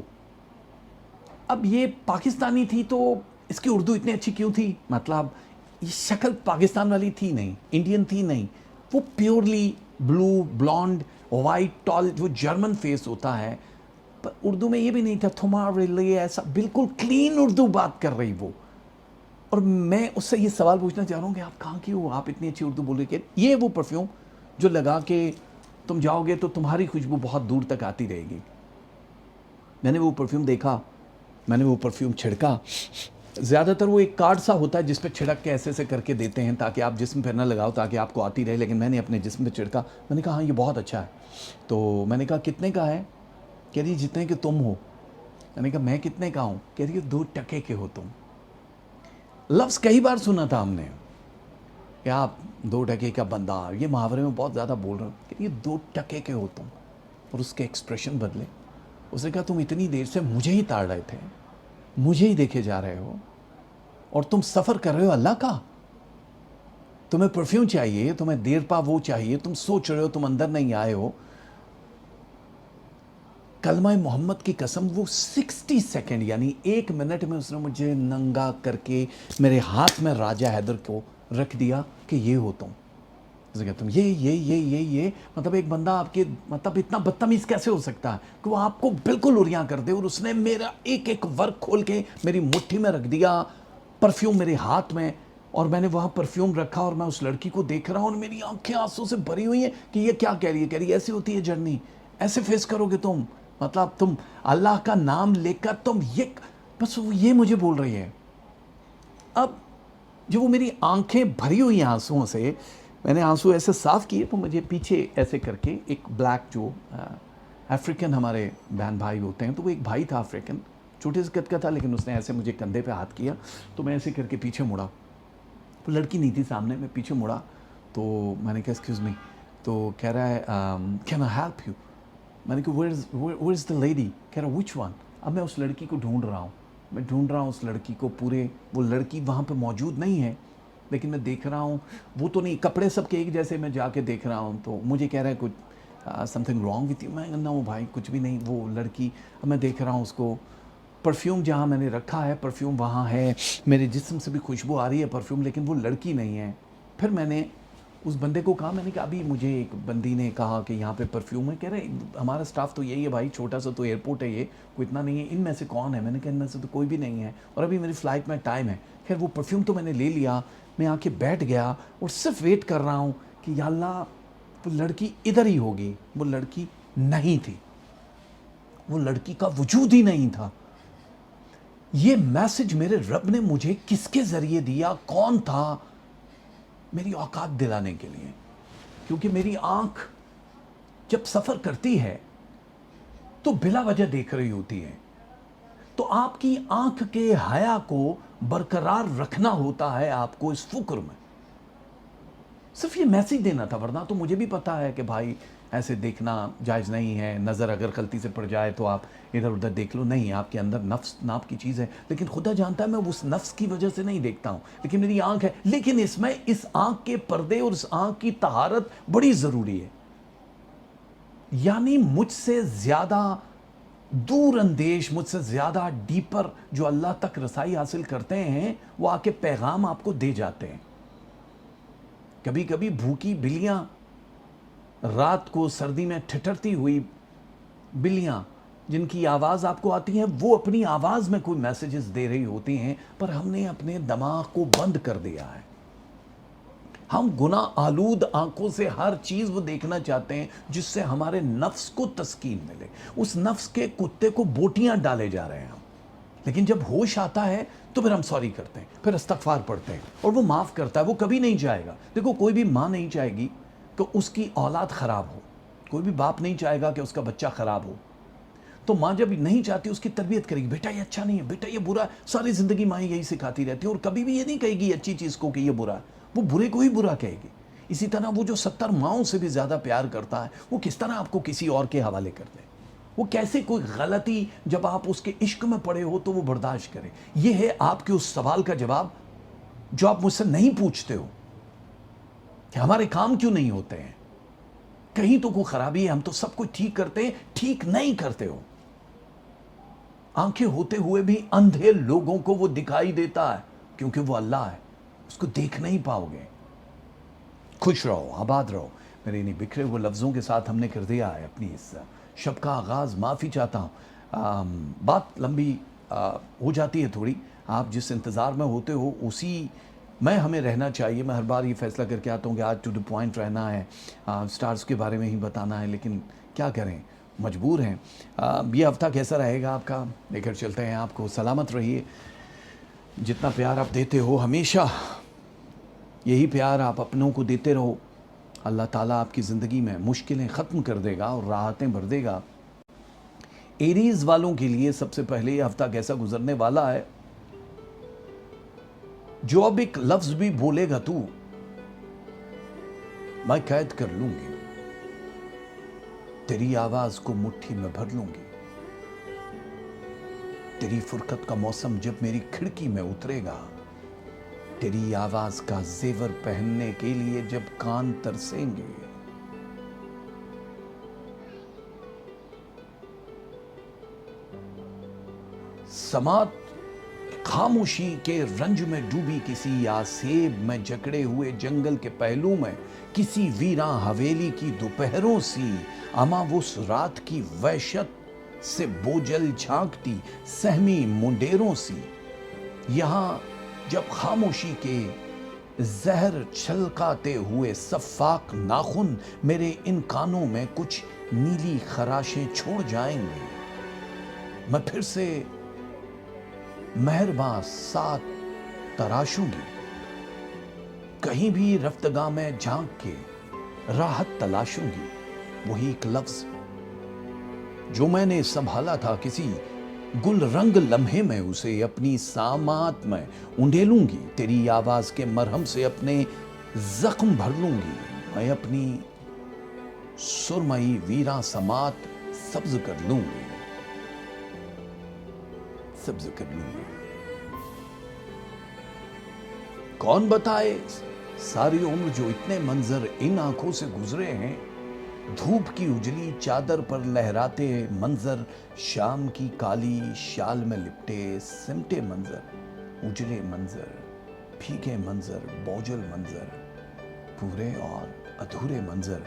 اب یہ پاکستانی تھی تو اس کی اردو اتنی اچھی کیوں تھی، مطلب یہ شکل پاکستان والی تھی نہیں، انڈین تھی نہیں، وہ پیورلی بلو بلانڈ وائٹ ٹال جو جرمن فیس ہوتا ہے. پر اردو میں یہ بھی نہیں تھا تمہارے لیے ایسا، بالکل کلین اردو بات کر رہی وہ. اور میں اس سے یہ سوال پوچھنا چاہ رہا ہوں کہ آپ کہاں کی ہو، آپ اتنی اچھی اردو بول رہے کہ یہ وہ پرفیوم جو لگا کے تم جاؤ گے تو تمہاری خوشبو بہت دور تک آتی رہے گی. میں نے وہ پرفیوم دیکھا، میں نے وہ پرفیوم چھڑکا. زیادہ تر وہ ایک کارڈ سا ہوتا ہے جس پہ چھڑک کے ایسے کر کے دیتے ہیں تاکہ آپ جسم پہ نہ لگاؤ تاکہ آپ کو آتی رہے، لیکن میں نے اپنے جسم پہ چھڑکا. میں نے کہا ہاں یہ بہت اچھا ہے. تو میں نے کہا کتنے کا ہے. کہہ رہی جتنے کہ تم ہو. میں نے کہا میں کتنے کا ہوں. کہہ رہی 2 ٹکے کے ہو تم. لفظ کئی بار سنا تھا ہم نے کہ آپ 2 ٹکے کا بندہ، یہ محاورے میں بہت زیادہ بول رہا ہوں کہ یہ 2 ٹکے کے ہو تم. اور اس کے ایکسپریشن بدلے. اس نے کہا تم اتنی دیر سے مجھے ہی تاڑ رہے تھے، مجھے ہی دیکھے جا رہے ہو، اور تم سفر کر رہے ہو اللہ کا. تمہیں پرفیوم چاہیے، تمہیں دیر پا وہ چاہیے، تم سوچ رہے ہو، تم اندر نہیں آئے ہو. کلمہ محمد کی قسم وہ 60 سیکنڈ یعنی 1 منٹ میں اس نے مجھے ننگا کر کے میرے ہاتھ میں راجہ حیدر کو رکھ دیا کہ یہ ہو تم. اس نے کہا تم یہ مطلب ایک بندہ آپ کے مطلب اتنا بدتمیز کیسے ہو سکتا ہے کہ وہ آپ کو بالکل اریاں کر دے. اور اس نے میرا ایک ایک ورک کھول کے میری مٹھی میں رکھ دیا، پرفیوم میرے ہاتھ میں، اور میں نے وہاں پرفیوم رکھا اور میں اس لڑکی کو دیکھ رہا ہوں اور میری آنکھیں آنسوں سے بھری ہوئی ہیں کہ یہ کیا کہہ رہی ہے. کہہ رہی ہے ایسی ہوتی ہے جرنی، ایسے فیس کرو گے تم، مطلب تم اللہ کا نام لے کر تم یہ، بس وہ یہ مجھے بول رہی ہے. اب جو وہ میری آنکھیں بھری ہوئی ہیں آنسوؤں سے، میں نے آنسو ایسے صاف کیے تو مجھے پیچھے ایسے کر کے ایک بلیک جو افریقن ہمارے بہن بھائی ہوتے ہیں، تو وہ ایک بھائی تھا افریقن، چھوٹے سے قد کا تھا، لیکن اس نے ایسے مجھے کندھے پہ ہاتھ کیا تو میں ایسے کر کے پیچھے مڑا. وہ لڑکی نہیں تھی سامنے، میں پیچھے مڑا تو میں نے کہا ایکسکیوز می. تو کہہ رہا ہے کین آئی ہیلپ یو. میں نے کہا ویئر از دا لیڈی. کہہ رہا وچ ون. اب میں اس لڑکی کو ڈھونڈ رہا ہوں، میں ڈھونڈ رہا ہوں اس لڑکی کو پورے، وہ لڑکی وہاں پہ موجود نہیں ہے، لیکن میں دیکھ رہا ہوں وہ تو نہیں، کپڑے سب کے ایک جیسے، میں جا کے دیکھ رہا ہوں تو مجھے کہہ رہا ہے کچھ some thing wrong with you. میں نہ ہوں بھائی کچھ بھی نہیں. وہ لڑکی، اب میں دیکھ رہا ہوں اس کو، پرفیوم جہاں میں نے رکھا ہے پرفیوم وہاں ہے، میرے جسم سے بھی خوشبو آ رہی ہے پرفیوم، لیکن وہ لڑکی نہیں ہے. پھر میں نے اس بندے کو کہا، میں نے کہا ابھی مجھے ایک بندی نے کہا کہ یہاں پہ پرفیوم ہے، کہہ رہے ہمارا سٹاف تو یہی ہے بھائی، چھوٹا سا تو ایئرپورٹ ہے، یہ کوئی اتنا نہیں ہے، ان میں سے کون ہے؟ میں نے کہا ان میں سے تو کوئی بھی نہیں ہے، اور ابھی میری فلائٹ میں ٹائم ہے۔ خیر وہ پرفیوم تو میں نے لے لیا، میں آ کے بیٹھ گیا اور صرف ویٹ کر رہا ہوں کہ یا اللہ وہ لڑکی ادھر ہی ہوگی۔ وہ لڑکی نہیں تھی، وہ لڑکی کا وجود ہی نہیں تھا۔ یہ میسج میرے رب نے مجھے کس کے ذریعے دیا، کون تھا؟ میری اوقات دلانے کے لیے، کیونکہ میری آنکھ جب سفر کرتی ہے تو بلا وجہ دیکھ رہی ہوتی ہے، تو آپ کی آنکھ کے حیا کو برقرار رکھنا ہوتا ہے آپ کو اس فکر میں۔ صرف یہ میسج دینا تھا، ورنہ تو مجھے بھی پتا ہے کہ بھائی ایسے دیکھنا جائز نہیں ہے، نظر اگر غلطی سے پڑ جائے تو آپ ادھر ادھر دیکھ لو، نہیں، آپ کے اندر نفس ناپ کی چیز ہے، لیکن خدا جانتا ہے میں اس نفس کی وجہ سے نہیں دیکھتا ہوں، لیکن میری آنکھ ہے، لیکن اس میں اس آنکھ کے پردے اور اس آنکھ کی طہارت بڑی ضروری ہے۔ یعنی مجھ سے زیادہ دور اندیش، مجھ سے زیادہ ڈیپر جو اللہ تک رسائی حاصل کرتے ہیں، وہ آ کے پیغام آپ کو دے جاتے ہیں۔ کبھی کبھی بھوکی بلیاں، رات کو سردی میں ٹھٹرتی ہوئی بلیاں جن کی آواز آپ کو آتی ہیں، وہ اپنی آواز میں کوئی میسیجز دے رہی ہوتی ہیں، پر ہم نے اپنے دماغ کو بند کر دیا ہے۔ ہم گناہ آلود آنکھوں سے ہر چیز وہ دیکھنا چاہتے ہیں جس سے ہمارے نفس کو تسکین ملے، اس نفس کے کتے کو بوٹیاں ڈالے جا رہے ہیں ہم۔ لیکن جب ہوش آتا ہے تو پھر ہم سوری کرتے ہیں، پھر استغفار پڑھتے ہیں، اور وہ معاف کرتا ہے، وہ کبھی نہیں چاہے گا۔ دیکھو کوئی بھی ماں نہیں چاہے گی کہ اس کی اولاد خراب ہو، کوئی بھی باپ نہیں چاہے گا کہ اس کا بچہ خراب ہو، تو ماں جب نہیں چاہتی اس کی تربیت کرے گی، بیٹا یہ اچھا نہیں ہے، بیٹا یہ برا ہے، ساری زندگی ماں یہی سکھاتی رہتی ہے، اور کبھی بھی یہ نہیں کہے گی اچھی چیز کو کہ یہ برا ہے، وہ برے کو ہی برا کہے گی۔ اسی طرح وہ جو 70 ماؤں سے بھی زیادہ پیار کرتا ہے، وہ کس طرح آپ کو کسی اور کے حوالے کر دے؟ وہ کیسے کوئی غلطی جب آپ اس کے عشق میں پڑے ہو تو وہ برداشت کرے؟ یہ ہے آپ کے اس سوال کا جواب جو آپ مجھ سے نہیں پوچھتے ہو کہ ہمارے کام کیوں نہیں ہوتے ہیں، کہیں تو کوئی خرابی ہے، ہم تو سب کچھ ٹھیک کرتے ہیں، ٹھیک نہیں کرتے ہو۔ آنکھیں ہوتے ہوئے بھی اندھے لوگوں کو وہ دکھائی دیتا ہے، کیونکہ وہ اللہ ہے، اس کو دیکھ نہیں پاؤ گے۔ خوش رہو، آباد رہو۔ میرے انہیں بکھرے ہوئے لفظوں کے ساتھ ہم نے کر دیا ہے اپنی اس شب کا آغاز۔ معافی چاہتا ہوں، بات لمبی ہو جاتی ہے تھوڑی، آپ جس انتظار میں ہوتے ہو اسی میں ہمیں رہنا چاہیے۔ میں ہر بار یہ فیصلہ کر کے آتا ہوں کہ آج ٹو دی پوائنٹ رہنا ہے، سٹارز کے بارے میں ہی بتانا ہے، لیکن کیا کریں، مجبور ہیں۔ یہ ہفتہ کیسا رہے گا آپ کا، لے کر چلتے ہیں آپ کو۔ سلامت رہیے، جتنا پیار آپ دیتے ہو ہمیشہ یہی پیار آپ اپنوں کو دیتے رہو، اللہ تعالیٰ آپ کی زندگی میں مشکلیں ختم کر دے گا اور راحتیں بھر دے گا۔ ایریز والوں کے لیے سب سے پہلے یہ ہفتہ کیسا گزرنے والا ہے؟ جو اب ایک لفظ بھی بولے گا تو میں قید کر لوں گی، تیری آواز کو مٹھی میں بھر لوں گی، تیری فرقت کا موسم جب میری کھڑکی میں اترے گا، تیری آواز کا زیور پہننے کے لیے جب کان ترسیں گے، سماعت خاموشی کے رنج میں ڈوبی کسی آسیب میں جکڑے ہوئے جنگل کے پہلو میں، کسی ویراں حویلی کی دوپہروں سی اما وس رات کی وحشت سے بوجھل جھانکتی سہمی منڈیروں سی، یہاں جب خاموشی کے زہر چھلکاتے ہوئے سفاک ناخن میرے ان کانوں میں کچھ نیلی خراشیں چھوڑ جائیں گے، میں پھر سے مہرباں ساتھ تراشوں گی، کہیں بھی رفتگاہ میں جھانک کے راحت تلاشوں گی۔ وہی ایک لفظ جو میں نے سنبھالا تھا کسی گل رنگ لمحے میں، اسے اپنی سامات میں انڈیلوں گی، تیری آواز کے مرہم سے اپنے زخم بھر لوں گی، میں اپنی سرمئی ویراں سماعت سبز کر لوں گی، سبز کر لوں گی۔ کون بتائے ساری عمر جو اتنے منظر ان آنکھوں سے گزرے ہیں، دھوپ کی اجلی چادر پر لہراتے منظر، شام کی کالی شال میں لپٹے سمٹے منظر، اجلے منظر، پھیکے منظر، بوجھل منظر، پورے اور ادھورے منظر،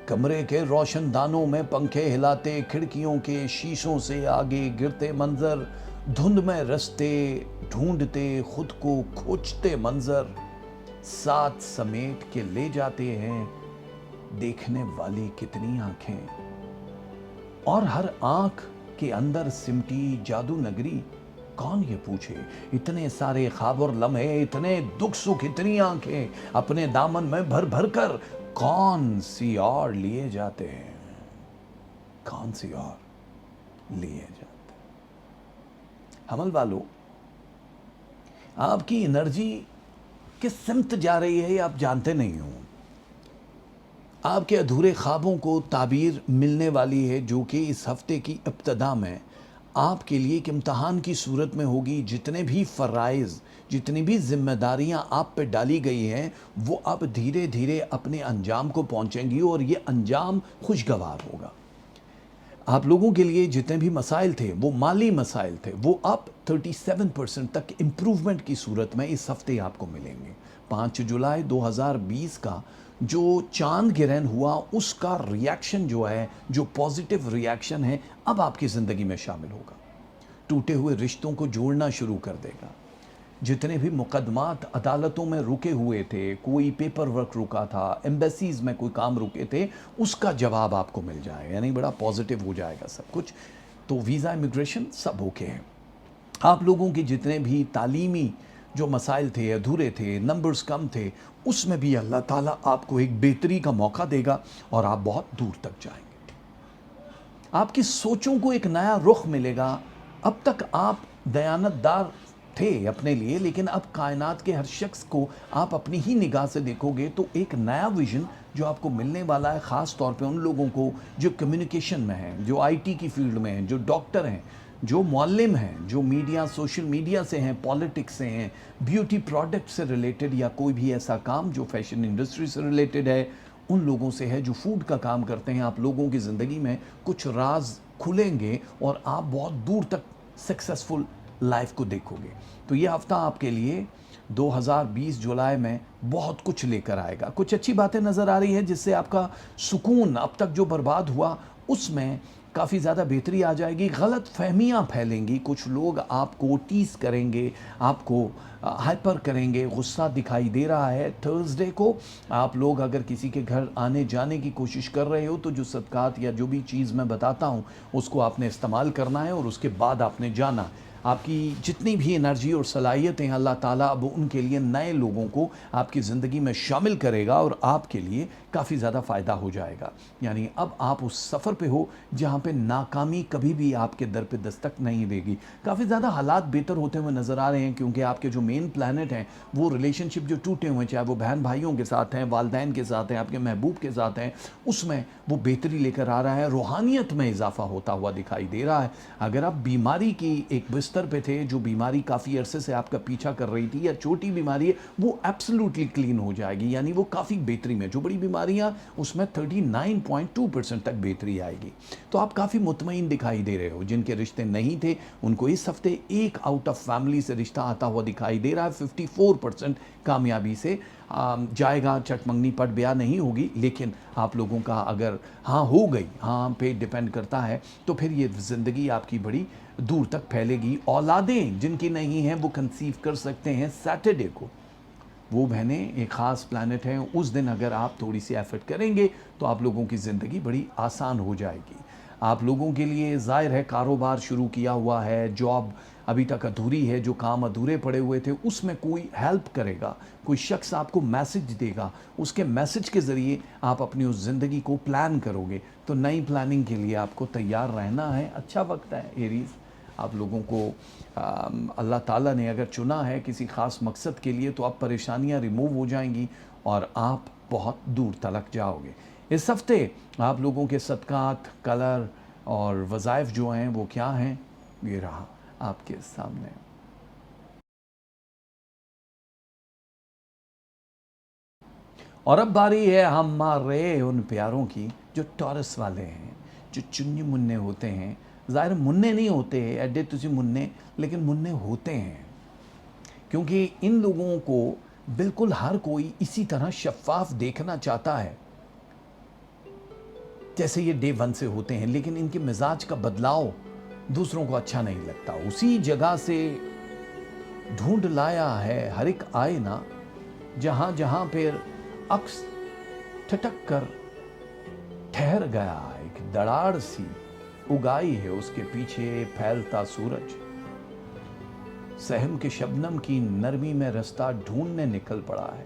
کمرے کے روشن دانوں میں پنکھے ہلاتے، کھڑکیوں کے شیشوں سے آگے گرتے منظر، دھند میں رستے ڈھونڈتے خود کو کھوجتے منظر، ساتھ سمیٹ کے لے جاتے ہیں دیکھنے والی کتنی آنکھیں، اور ہر آنکھ کے اندر سمٹی جادو نگری، کون یہ پوچھے اتنے سارے خواب اور لمحے، اتنے دکھ سکھ، اتنی آنکھیں اپنے دامن میں بھر بھر کر کون سی اور لیے جاتے ہیں، کون سی اور لیے جاتے ہیں۔ حمل والو، آپ کی انرجی کس سمت جا رہی ہے یہ آپ جانتے نہیں ہو۔ آپ کے ادھورے خوابوں کو تعبیر ملنے والی ہے جو کہ اس ہفتے کی ابتدا میں آپ کے لیے ایک امتحان کی صورت میں ہوگی۔ جتنے بھی فرائض، جتنی بھی ذمہ داریاں آپ پہ ڈالی گئی ہیں وہ اب دھیرے دھیرے اپنے انجام کو پہنچیں گی، اور یہ انجام خوشگوار ہوگا۔ آپ لوگوں کے لیے جتنے بھی مسائل تھے، وہ مالی مسائل تھے، وہ اب 37% تک امپروومنٹ کی صورت میں اس ہفتے آپ کو ملیں گے۔ 5 جولائی 2020 کا جو چاند گرہن ہوا، اس کا ریاکشن جو ہے، جو پازیٹیو ریاکشن ہے، اب آپ کی زندگی میں شامل ہوگا۔ ٹوٹے ہوئے رشتوں کو جوڑنا شروع کر دے گا۔ جتنے بھی مقدمات عدالتوں میں رکے ہوئے تھے، کوئی پیپر ورک رکا تھا، ایمبیسیز میں کوئی کام رکے تھے، اس کا جواب آپ کو مل جائے گا، یعنی بڑا پازیٹیو ہو جائے گا سب کچھ۔ تو ویزا امیگریشن سب اوکے ہے۔ آپ لوگوں کے جتنے بھی تعلیمی جو مسائل تھے، ادھورے تھے، نمبرز کم تھے، اس میں بھی اللہ تعالیٰ آپ کو ایک بہتری کا موقع دے گا اور آپ بہت دور تک جائیں گے۔ آپ کی سوچوں کو ایک نیا رخ ملے گا۔ اب تک آپ دیانت دار تھے اپنے لیے، لیکن اب کائنات کے ہر شخص کو آپ اپنی ہی نگاہ سے دیکھو گے تو ایک نیا ویژن جو آپ کو ملنے والا ہے، خاص طور پہ ان لوگوں کو جو کمیونیکیشن میں ہیں، جو آئی ٹی کی فیلڈ میں ہیں، جو ڈاکٹر ہیں، جو معلم ہیں، جو میڈیا، سوشل میڈیا سے ہیں، پالیٹکس سے ہیں، بیوٹی پروڈکٹ سے ریلیٹڈ، یا کوئی بھی ایسا کام جو فیشن انڈسٹری سے ریلیٹڈ ہے، ان لوگوں سے ہے جو فوڈ کا کام کرتے ہیں۔ آپ لوگوں کی زندگی میں کچھ راز کھلیں گے اور آپ بہت دور تک سکسیسفل لائف کو دیکھو گے۔ تو یہ ہفتہ آپ کے لیے 2020 جولائی میں بہت کچھ لے کر آئے گا۔ کچھ اچھی باتیں نظر آ رہی ہیں جس سے آپ کا سکون اب تک جو برباد ہوا اس میں کافی زیادہ بہتری آ جائے گی۔ غلط فہمیاں پھیلیں گی، کچھ لوگ آپ کو ٹیز کریں گے، آپ کو ہائپر کریں گے، غصہ دکھائی دے رہا ہے۔ تھرسڈے کو آپ لوگ اگر کسی کے گھر آنے جانے کی کوشش کر رہے ہو تو جو صدقات یا جو بھی چیز میں بتاتا ہوں اس کو آپ نے استعمال کرنا ہے، اور اس کے بعد آپ نے جانا۔ آپ کی جتنی بھی انرجی اور صلاحیتیں اللہ تعالیٰ اب ان کے لیے نئے لوگوں کو آپ کی زندگی میں شامل کرے گا، اور آپ کے لیے کافی زیادہ فائدہ ہو جائے گا۔ یعنی اب آپ اس سفر پہ ہو جہاں پہ ناکامی کبھی بھی آپ کے در پہ دستک نہیں دے گی۔ کافی زیادہ حالات بہتر ہوتے ہوئے نظر آ رہے ہیں، کیونکہ آپ کے جو مین پلانٹ ہیں وہ ریلیشن شپ جو ٹوٹے ہوئے ہیں، چاہے وہ بہن بھائیوں کے ساتھ ہیں، والدین کے ساتھ ہیں، آپ کے محبوب کے ساتھ ہیں، اس میں وہ بہتری لے کر آ رہا ہے۔ روحانیت میں اضافہ ہوتا ہوا دکھائی دے رہا ہے۔ اگر آپ بیماری کی ایک بستر پہ تھے، جو بیماری کافی عرصے سے آپ کا پیچھا کر رہی تھی، یا چھوٹی بیماری ہے، وہ ایبسلوٹلی کلین ہو جائے گی، یعنی وہ کافی بہتری میں۔ جو بڑی بیماریاں اس میں 39.2% تک بہتری آئے گی۔ تو آپ کافی مطمئن دکھائی دے رہے ہو۔ جن کے رشتے نہیں تھے ان کو اس ہفتے ایک آؤٹ آف فیملی سے رشتہ آتا ہوا دکھائی دے رہا ہے۔ 54% کامیابی سے جائے گا۔ چٹ منگنی پٹ بیاہ نہیں ہوگی، لیکن آپ لوگوں کا اگر ہاں ہو گئی، ہاں پہ ڈیپینڈ کرتا ہے، تو پھر یہ زندگی آپ کی بڑی دور تک پھیلے گی۔ اولادیں جن کی نہیں ہیں وہ کنسیو کر سکتے ہیں سیٹرڈے کو۔ وہ بہنیں ایک خاص پلانٹ ہیں، اس دن اگر آپ تھوڑی سی ایفرٹ کریں گے تو آپ لوگوں کی زندگی بڑی آسان ہو جائے گی۔ آپ لوگوں کے لیے ظاہر ہے کاروبار شروع کیا ہوا ہے، جاب ابھی تک ادھوری ہے، جو کام ادھورے پڑے ہوئے تھے اس میں کوئی ہیلپ کرے گا، کوئی شخص آپ کو میسج دے گا، اس کے میسج کے ذریعے آپ اپنی اس زندگی کو پلان کرو گے۔ تو نئی پلاننگ کے لیے آپ کو تیار رہنا ہے۔ اچھا وقت ہے ایریز۔ آپ لوگوں کو اللہ تعالیٰ نے اگر چنا ہے کسی خاص مقصد کے لیے تو اب پریشانیاں ریموو ہو جائیں گی اور آپ بہت دور تلک جاؤ گے۔ اس ہفتے آپ لوگوں کے صدقات، کلر اور وظائف جو ہیں وہ کیا ہیں، یہ رہا آپ کے سامنے۔ اور اب باری ہے ہمارے ان پیاروں کی جو ٹورس والے ہیں، جو چننے مننے ہوتے ہیں۔ ظاہر مننے نہیں ہوتے ایڈے تسی مننے، لیکن مننے ہوتے ہیں، کیونکہ ان لوگوں کو بالکل ہر کوئی اسی طرح شفاف دیکھنا چاہتا ہے جیسے یہ ڈے ون سے ہوتے ہیں، لیکن ان کے مزاج کا بدلاؤ دوسروں کو اچھا نہیں لگتا. اسی جگہ سے ڈھونڈ لایا ہے ہر ایک آئینہ، جہاں جہاں پھر عکس ٹھٹک کر ٹھہر گیا. ایک دراڑ سی اگائی ہے اس کے پیچھے پھیلتا سورج. سہم کے شبنم کی نرمی میں رستہ ڈھونڈنے نکل پڑا ہے.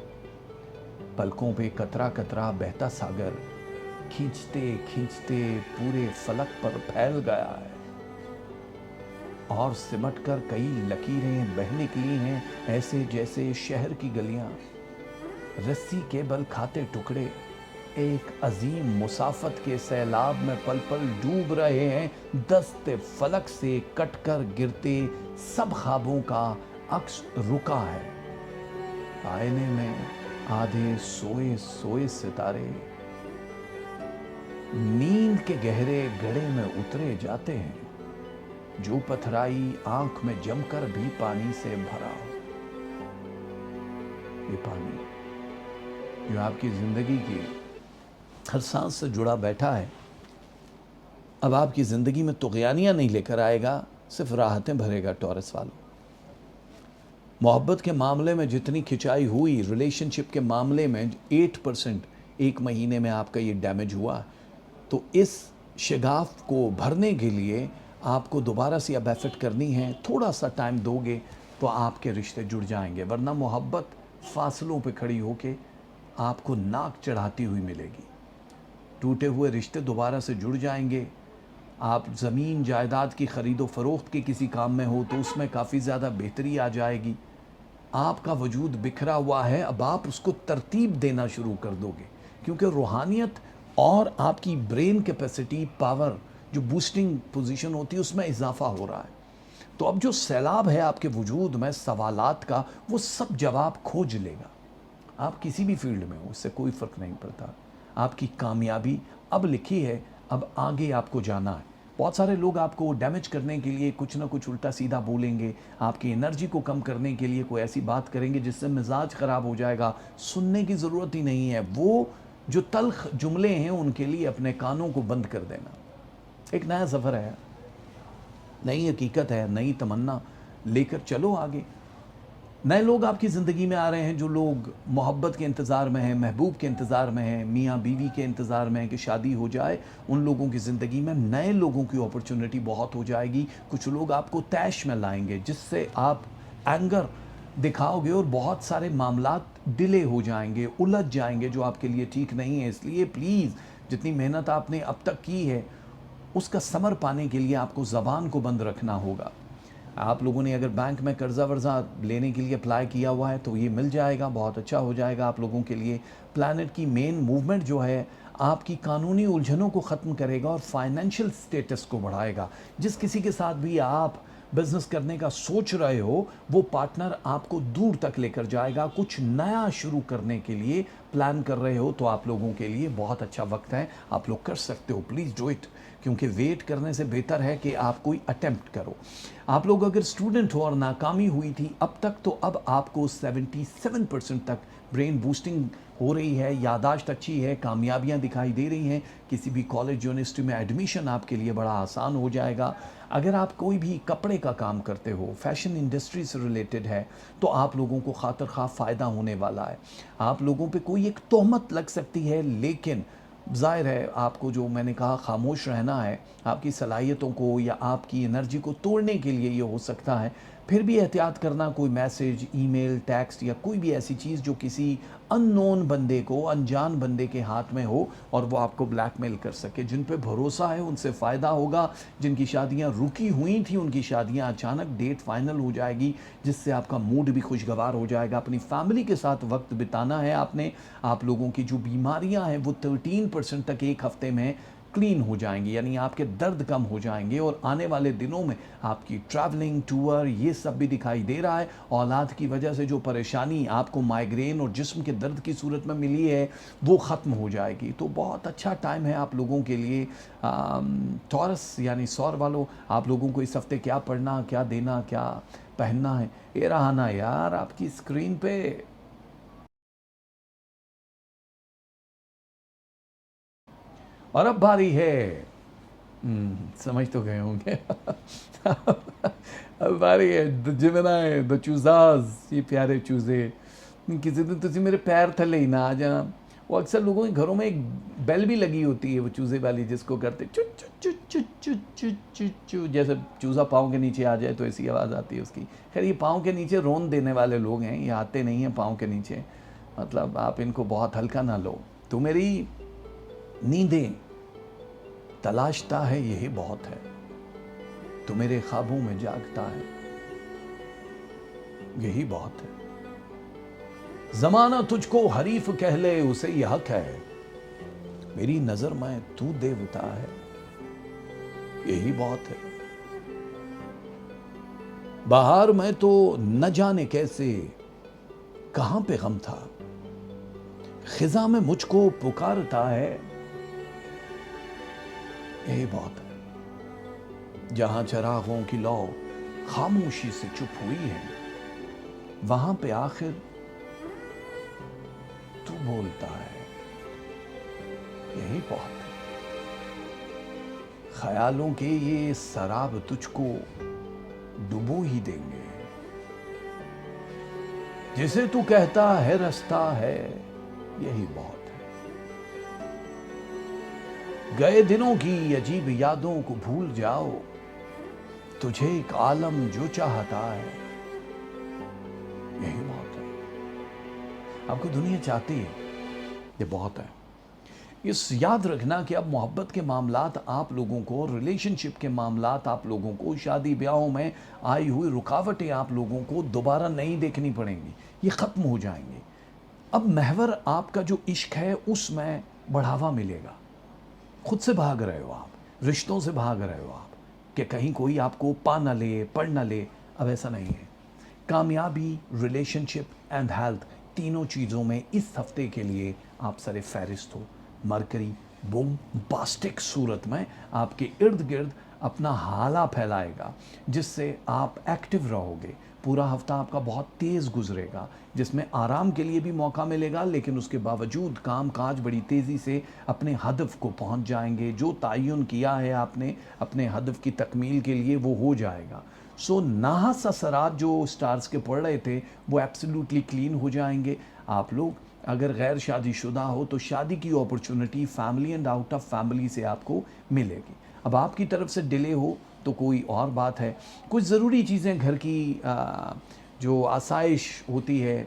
پلکوں پہ قطرہ قطرہ بہتا ساگر کھینچتے کھینچتے پورے فلک پر پھیل گیا ہے، اور سمٹ کر کئی لکیریں بہہ نکلی ہیں، ایسے جیسے شہر کی گلیاں رسی کے بل کھاتے ٹکڑے ایک عظیم مسافت کے سیلاب میں پل پل ڈوب رہے ہیں. دست فلک سے کٹ کر گرتے سب خوابوں کا عکس رکا ہے. آئینے میں آدھے سوئے سوئے ستارے نیند کے گہرے گڑھے میں اترے جاتے ہیں، جو پتھرائی آنکھ میں جم کر بھی پانی سے بھرا ہو. یہ پانی جو آپ کی زندگی کی ہر سانس سے جڑا بیٹھا ہے، اب آپ کی زندگی میں طغیانیاں نہیں لے کر آئے گا، صرف راحتیں بھرے گا. ٹورس والوں، محبت کے معاملے میں جتنی کھچائی ہوئی، ریلیشن شپ کے معاملے میں 8% ایک مہینے میں آپ کا یہ ڈیمیج ہوا. تو اس شگاف کو بھرنے کے لیے آپ کو دوبارہ سے اب ایفرٹ کرنی ہے. تھوڑا سا ٹائم دو گے تو آپ کے رشتے جڑ جائیں گے، ورنہ محبت فاصلوں پہ کھڑی ہو کے آپ کو ناک چڑھاتی ہوئی ملے گی. ٹوٹے ہوئے رشتے دوبارہ سے جڑ جائیں گے. آپ زمین جائیداد کی خرید و فروخت کے کسی کام میں ہو تو اس میں کافی زیادہ بہتری آ جائے گی. آپ کا وجود بکھرا ہوا ہے، اب آپ اس کو ترتیب دینا شروع کر دو گے، کیونکہ روحانیت اور آپ کی برین کیپیسٹی، پاور جو بوسٹنگ پوزیشن ہوتی ہے، اس میں اضافہ ہو رہا ہے. تو اب جو سیلاب ہے آپ کے وجود میں سوالات کا، وہ سب جواب کھوج لے گا. آپ کسی بھی فیلڈ میں ہو، اس سے کوئی فرق نہیں پڑتا. آپ کی کامیابی اب لکھی ہے، اب آگے آپ کو جانا ہے. بہت سارے لوگ آپ کو ڈیمیج کرنے کے لیے کچھ نہ کچھ الٹا سیدھا بولیں گے، آپ کی انرجی کو کم کرنے کے لیے کوئی ایسی بات کریں گے جس سے مزاج خراب ہو جائے گا. سننے کی ضرورت ہی نہیں ہے. وہ جو تلخ جملے ہیں ان کے لیے اپنے کانوں کو بند کر دینا. ایک نیا سفر ہے، نئی حقیقت ہے، نئی تمنا لے کر چلو آگے. نئے لوگ آپ کی زندگی میں آ رہے ہیں، جو لوگ محبت کے انتظار میں ہیں، محبوب کے انتظار میں ہیں، میاں بیوی کے انتظار میں ہیں کہ شادی ہو جائے. ان لوگوں کی زندگی میں نئے لوگوں کی اپرچونٹی بہت ہو جائے گی. کچھ لوگ آپ کو طیش میں لائیں گے، جس سے آپ اینگر دکھاؤ گے اور بہت سارے معاملات ڈیلے ہو جائیں گے، الجھ جائیں گے، جو آپ کے لیے ٹھیک نہیں ہے. اس لیے پلیز جتنی محنت آپ نے اب تک کی ہے اس کا ثمر پانے کے لیے آپ کو زبان کو بند رکھنا ہوگا. آپ لوگوں نے اگر بینک میں قرضہ ورضہ لینے کے لیے اپلائی کیا ہوا ہے تو یہ مل جائے گا، بہت اچھا ہو جائے گا آپ لوگوں کے لیے. پلانٹ کی مین موومنٹ جو ہے آپ کی قانونی الجھنوں کو ختم کرے گا اور فائنینشیل سٹیٹس کو بڑھائے گا. جس کسی کے ساتھ بھی آپ بزنس کرنے کا سوچ رہے ہو، وہ پارٹنر آپ کو دور تک لے کر جائے گا. کچھ نیا شروع کرنے کے لیے پلان کر رہے ہو تو آپ لوگوں کے لیے بہت اچھا وقت ہے، آپ لوگ کر سکتے ہو. پلیز ڈو اٹ، کیونکہ ویٹ کرنے سے بہتر ہے کہ آپ کوئی اٹیمپٹ کرو. آپ لوگ اگر اسٹوڈنٹ ہو اور ناکامی ہوئی تھی اب تک، تو اب آپ کو 77% تک برین بوسٹنگ ہو رہی ہے، یاداشت اچھی ہے، کامیابیاں دکھائی دے رہی ہیں. کسی بھی کالج یونیورسٹی میں ایڈمیشن آپ کے لیے بڑا آسان ہو جائے گا. اگر آپ کوئی بھی کپڑے کا کام کرتے ہو، فیشن انڈسٹری سے ریلیٹڈ ہے، تو آپ لوگوں کو خاطر خواہ فائدہ ہونے والا ہے. آپ لوگوں پہ کوئی ایک تہمت لگ سکتی ہے، لیکن ظاہر ہے آپ کو، جو میں نے کہا، خاموش رہنا ہے. آپ کی صلاحیتوں کو یا آپ کی انرجی کو توڑنے کے لیے یہ ہو سکتا ہے. پھر بھی احتیاط کرنا، کوئی میسیج، ای میل، ٹیکسٹ یا کوئی بھی ایسی چیز جو کسی ان نون بندے کو، انجان بندے کے ہاتھ میں ہو اور وہ آپ کو بلیک میل کر سکے. جن پہ بھروسہ ہے ان سے فائدہ ہوگا. جن کی شادیاں رکی ہوئی تھیں ان کی شادیاں اچانک ڈیٹ فائنل ہو جائے گی، جس سے آپ کا موڈ بھی خوشگوار ہو جائے گا. اپنی فیملی کے ساتھ وقت بتانا ہے آپ نے. آپ لوگوں کی جو بیماریاں ہیں وہ 13% تک ایک ہفتے میں کلین ہو جائیں گی، یعنی آپ کے درد کم ہو جائیں گے. اور آنے والے دنوں میں آپ کی ٹریولنگ، ٹور، یہ سب بھی دکھائی دے رہا ہے. اولاد کی وجہ سے جو پریشانی آپ کو مائیگرین اور جسم کے درد کی صورت میں ملی ہے وہ ختم ہو جائے گی. تو بہت اچھا ٹائم ہے آپ لوگوں کے لیے. ٹورس یعنی سور والوں، آپ لوگوں کو اس ہفتے کیا پڑھنا، کیا دینا، کیا پہننا ہے. یہ رہا نا یار آپ کی اسکرین پہ اور اب باری ہے سمجھ تو گئے ہوں گے اب باری ہے دا جمنائے دا چوزاز، یہ پیارے چوزے، کسی دن تسی میرے پیر تھلے ہی نہ آ جانا۔ وہ اکثر لوگوں کے گھروں میں ایک بیل بھی لگی ہوتی ہے وہ چوزے والی، جس کو کرتے چو چو چو چو چو چو چو چو، جیسے چوزا پاؤں کے نیچے آ جائے تو ایسی آواز آتی ہے اس کی۔ خیر یہ پاؤں کے نیچے رون دینے والے لوگ ہیں، یہ آتے نہیں ہیں پاؤں کے نیچے، مطلب آپ ان کو بہت ہلکا نہ لو۔ تو میری نیندیں تلاشتا ہے یہی بہت ہے، تو میرے خوابوں میں جاگتا ہے یہی بہت ہے۔ زمانہ تجھ کو حریف کہہ لے اسے یہ حق ہے، میری نظر میں تو دیوتا ہے یہی بہت ہے۔ بہار میں تو نہ جانے کیسے کہاں پہ غم تھا، خزاں میں مجھ کو پکارتا ہے یہی بہت ہے۔ جہاں چراغوں کی لو خاموشی سے چپ ہوئی ہے، وہاں پہ آخر تو بولتا ہے یہی بہت ہے۔ خیالوں کے یہ سراب تجھ کو ڈبو ہی دیں گے، جسے تو کہتا ہے رستہ ہے یہی بہت ہے۔ گئے دنوں کی عجیب یادوں کو بھول جاؤ، تجھے ایک عالم جو چاہتا ہے یہی بہت ہے۔ آپ کو دنیا چاہتی ہے یہ بہت ہے۔ اس یاد رکھنا کہ اب محبت کے معاملات آپ لوگوں کو، ریلیشن شپ کے معاملات آپ لوگوں کو، شادی بیاہوں میں آئی ہوئی رکاوٹیں آپ لوگوں کو دوبارہ نہیں دیکھنی پڑیں گی، یہ ختم ہو جائیں گی۔ اب محور آپ کا جو عشق ہے اس میں بڑھاوا ملے گا۔ خود سے بھاگ رہے ہو آپ، رشتوں سے بھاگ رہے ہو آپ کہ کہیں کوئی آپ کو پا نہ لے، پڑھ نہ لے، اب ایسا نہیں ہے۔ کامیابی، ریلیشن شپ اینڈ ہیلتھ، تینوں چیزوں میں اس ہفتے کے لیے آپ سر فہرست ہو۔ مرکری بومباسٹک صورت میں آپ کے ارد گرد اپنا حالہ پھیلائے گا، جس سے آپ ایکٹیو رہو گے۔ پورا ہفتہ آپ کا بہت تیز گزرے گا، جس میں آرام کے لیے بھی موقع ملے گا، لیکن اس کے باوجود کام کاج بڑی تیزی سے اپنے ہدف کو پہنچ جائیں گے۔ جو تعین کیا ہے آپ نے اپنے ہدف کی تکمیل کے لیے وہ ہو جائے گا۔ سو ناحس اثرات جو سٹارز کے پڑ رہے تھے وہ ایبسلیوٹلی کلین ہو جائیں گے۔ آپ لوگ اگر غیر شادی شدہ ہو تو شادی کی opportunity family and out of family سے آپ کو ملے گی۔ اب آپ کی طرف سے ڈیلے ہو تو کوئی اور بات ہے۔ کچھ ضروری چیزیں گھر کی جو آسائش ہوتی ہے،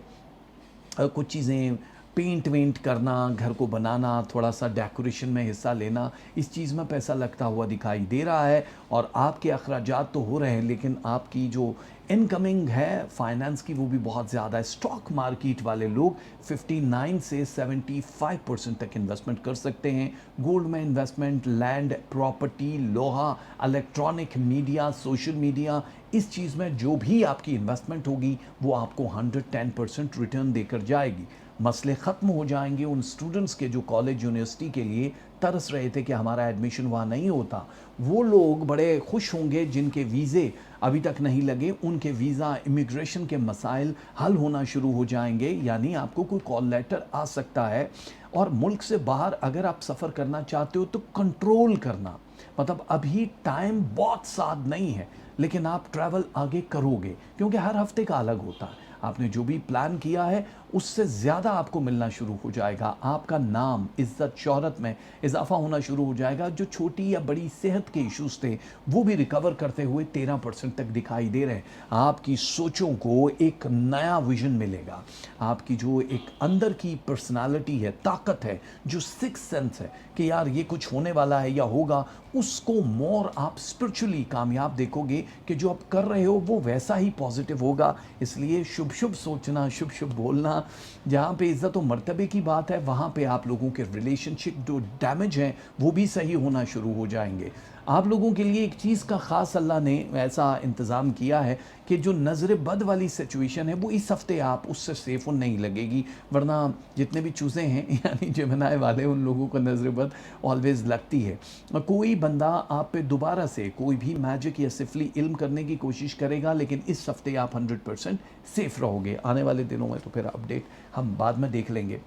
کچھ چیزیں پینٹ وینٹ کرنا، گھر کو بنانا، تھوڑا سا ڈیکوریشن میں حصہ لینا، اس چیز میں پیسہ لگتا ہوا دکھائی دے رہا ہے۔ اور آپ کے اخراجات تو ہو رہے ہیں، لیکن آپ کی جو انکمنگ ہے فائنانس کی وہ بھی بہت زیادہ ہے۔ سٹاک مارکیٹ والے لوگ 59 سے 75% تک انویسٹمنٹ کر سکتے ہیں۔ گولڈ میں انویسٹمنٹ، لینڈ، پراپرٹی، لوہا، الیکٹرانک میڈیا، سوشل میڈیا، اس چیز میں جو بھی آپ کی انویسٹمنٹ ہوگی وہ آپ کو 110% ریٹرن دے کر جائے گی۔ مسئلے ختم ہو جائیں گے ان سٹوڈنٹس کے جو کالج یونیورسٹی کے لیے ترس رہے تھے کہ ہمارا ایڈمیشن وہاں نہیں ہوتا۔ وہ لوگ بڑے خوش ہوں گے جن کے ویزے ابھی تک نہیں لگے، ان کے ویزا امیگریشن کے مسائل حل ہونا شروع ہو جائیں گے، یعنی آپ کو کوئی کال لیٹر آ سکتا ہے۔ اور ملک سے باہر اگر آپ سفر کرنا چاہتے ہو تو کنٹرول کرنا، مطلب ابھی ٹائم بہت ساتھ نہیں ہے، لیکن آپ ٹریول آگے کرو گے کیونکہ ہر ہفتے کا الگ ہوتا ہے۔ آپ نے جو بھی پلان کیا ہے اس سے زیادہ آپ کو ملنا شروع ہو جائے گا۔ آپ کا نام، عزت، شہرت میں اضافہ ہونا شروع ہو جائے گا۔ جو چھوٹی یا بڑی صحت کے ایشوز تھے وہ بھی ریکور کرتے ہوئے 13% تک دکھائی دے رہے ہیں۔ آپ کی سوچوں کو ایک نیا ویژن ملے گا۔ آپ کی جو ایک اندر کی پرسنالٹی ہے، طاقت ہے، جو سکس سینس ہے کہ یار یہ کچھ ہونے والا ہے یا ہوگا، اس کو مور آپ اسپرچولی کامیاب دیکھو گے کہ جو آپ کر رہے ہو وہ ویسا ہی پازیٹیو ہوگا۔ اس لیے شبھ شبھ سوچنا، شبھ شبھ بولنا، جہاں پہ عزت و مرتبے کی بات ہے وہاں پہ آپ لوگوں کے ریلیشن شپ جو ڈیمیج ہیں وہ بھی صحیح ہونا شروع ہو جائیں گے۔ آپ لوگوں کے لیے ایک چیز کا خاص اللہ نے ایسا انتظام کیا ہے کہ جو نظر بد والی سچویشن ہے وہ اس ہفتے آپ اس سے سیف نہیں لگے گی، ورنہ جتنے بھی چوزے ہیں یعنی جمنائے والے ان لوگوں کو نظر بد آلویز لگتی ہے۔ کوئی بندہ آپ پہ دوبارہ سے کوئی بھی میجک یا سفلی علم کرنے کی کوشش کرے گا، لیکن اس ہفتے آپ 100% سیف رہو گے۔ آنے والے دنوں میں تو پھر اپڈیٹ ہم بعد میں دیکھ لیں گے۔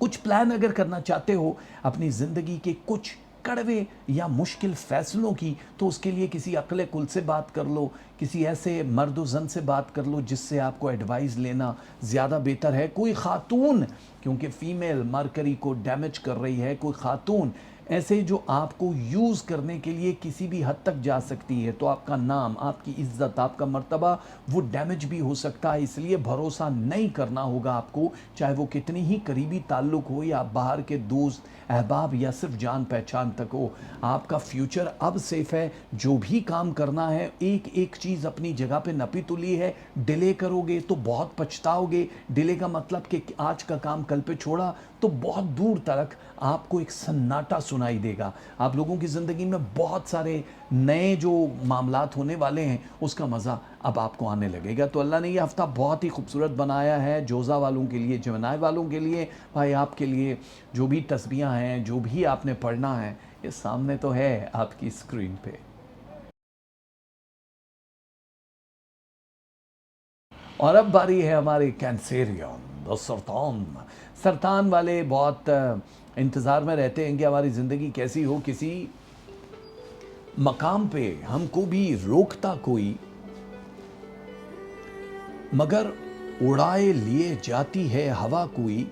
کچھ پلان اگر کرنا چاہتے ہو اپنی زندگی کے کچھ کڑوے یا مشکل فیصلوں کی، تو اس کے لیے کسی عقل کل سے بات کر لو، کسی ایسے مرد و زن سے بات کر لو جس سے آپ کو ایڈوائز لینا زیادہ بہتر ہے۔ کوئی خاتون، کیونکہ فیمیل مرکری کو ڈیمیج کر رہی ہے، کوئی خاتون ایسے جو آپ کو یوز کرنے کے لیے کسی بھی حد تک جا سکتی ہے، تو آپ کا نام، آپ کی عزت، آپ کا مرتبہ وہ ڈیمیج بھی ہو سکتا ہے۔ اس لیے بھروسہ نہیں کرنا ہوگا آپ کو، چاہے وہ کتنی ہی قریبی تعلق ہو یا باہر کے دوست احباب یا صرف جان پہچان تک ہو۔ آپ کا فیوچر اب سیف ہے۔ جو بھی کام کرنا ہے، ایک ایک چیز اپنی جگہ پہ نپی تلی ہے۔ ڈیلے کرو گے تو بہت پچھتاؤ گے۔ ڈیلے کا مطلب کہ آج کا کام کل پہ چھوڑا تو بہت دور تک آپ کو ایک سناٹا سنائی دے گا۔ آپ لوگوں کی زندگی میں بہت سارے نئے جو معاملات ہونے والے ہیں، اس کا مزہ اب آپ کو آنے لگے گا۔ تو اللہ نے یہ ہفتہ بہت ہی خوبصورت بنایا ہے جوزا والوں کے لیے، جمنائے والوں کے لیے، بھائی آپ کے لیے جو بھی تسبیحاں ہیں، جو بھی آپ نے پڑھنا ہے، یہ سامنے تو ہے آپ کی اسکرین پہ۔ اور اب باری ہے ہمارے کینسیرین سرطان۔ سرطان والے بہت انتظار میں رہتے ہیں کہ ہماری زندگی کیسی ہو، کسی مقام پہ ہم کو بھی روکتا کوئی، مگر اڑائے لیے جاتی ہے ہوا کوئی۔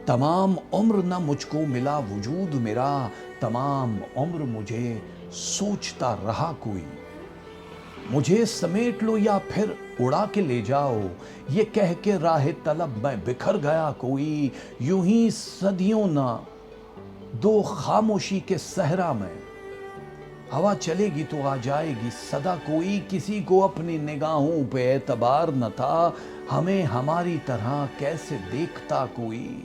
تمام عمر نہ مجھ کو ملا وجود میرا، تمام عمر مجھے سوچتا رہا کوئی۔ مجھے سمیٹ لو یا پھر اڑا کے لے جاؤ، یہ کہہ کے راہ طلب میں بکھر گیا کوئی۔ یوں ہی صدیوں نہ دو خاموشی کے صحرا میں، ہوا چلے گی تو آ جائے گی صدا کوئی۔ کسی کو اپنی نگاہوں پہ اعتبار نہ تھا، ہمیں ہماری طرح کیسے دیکھتا کوئی۔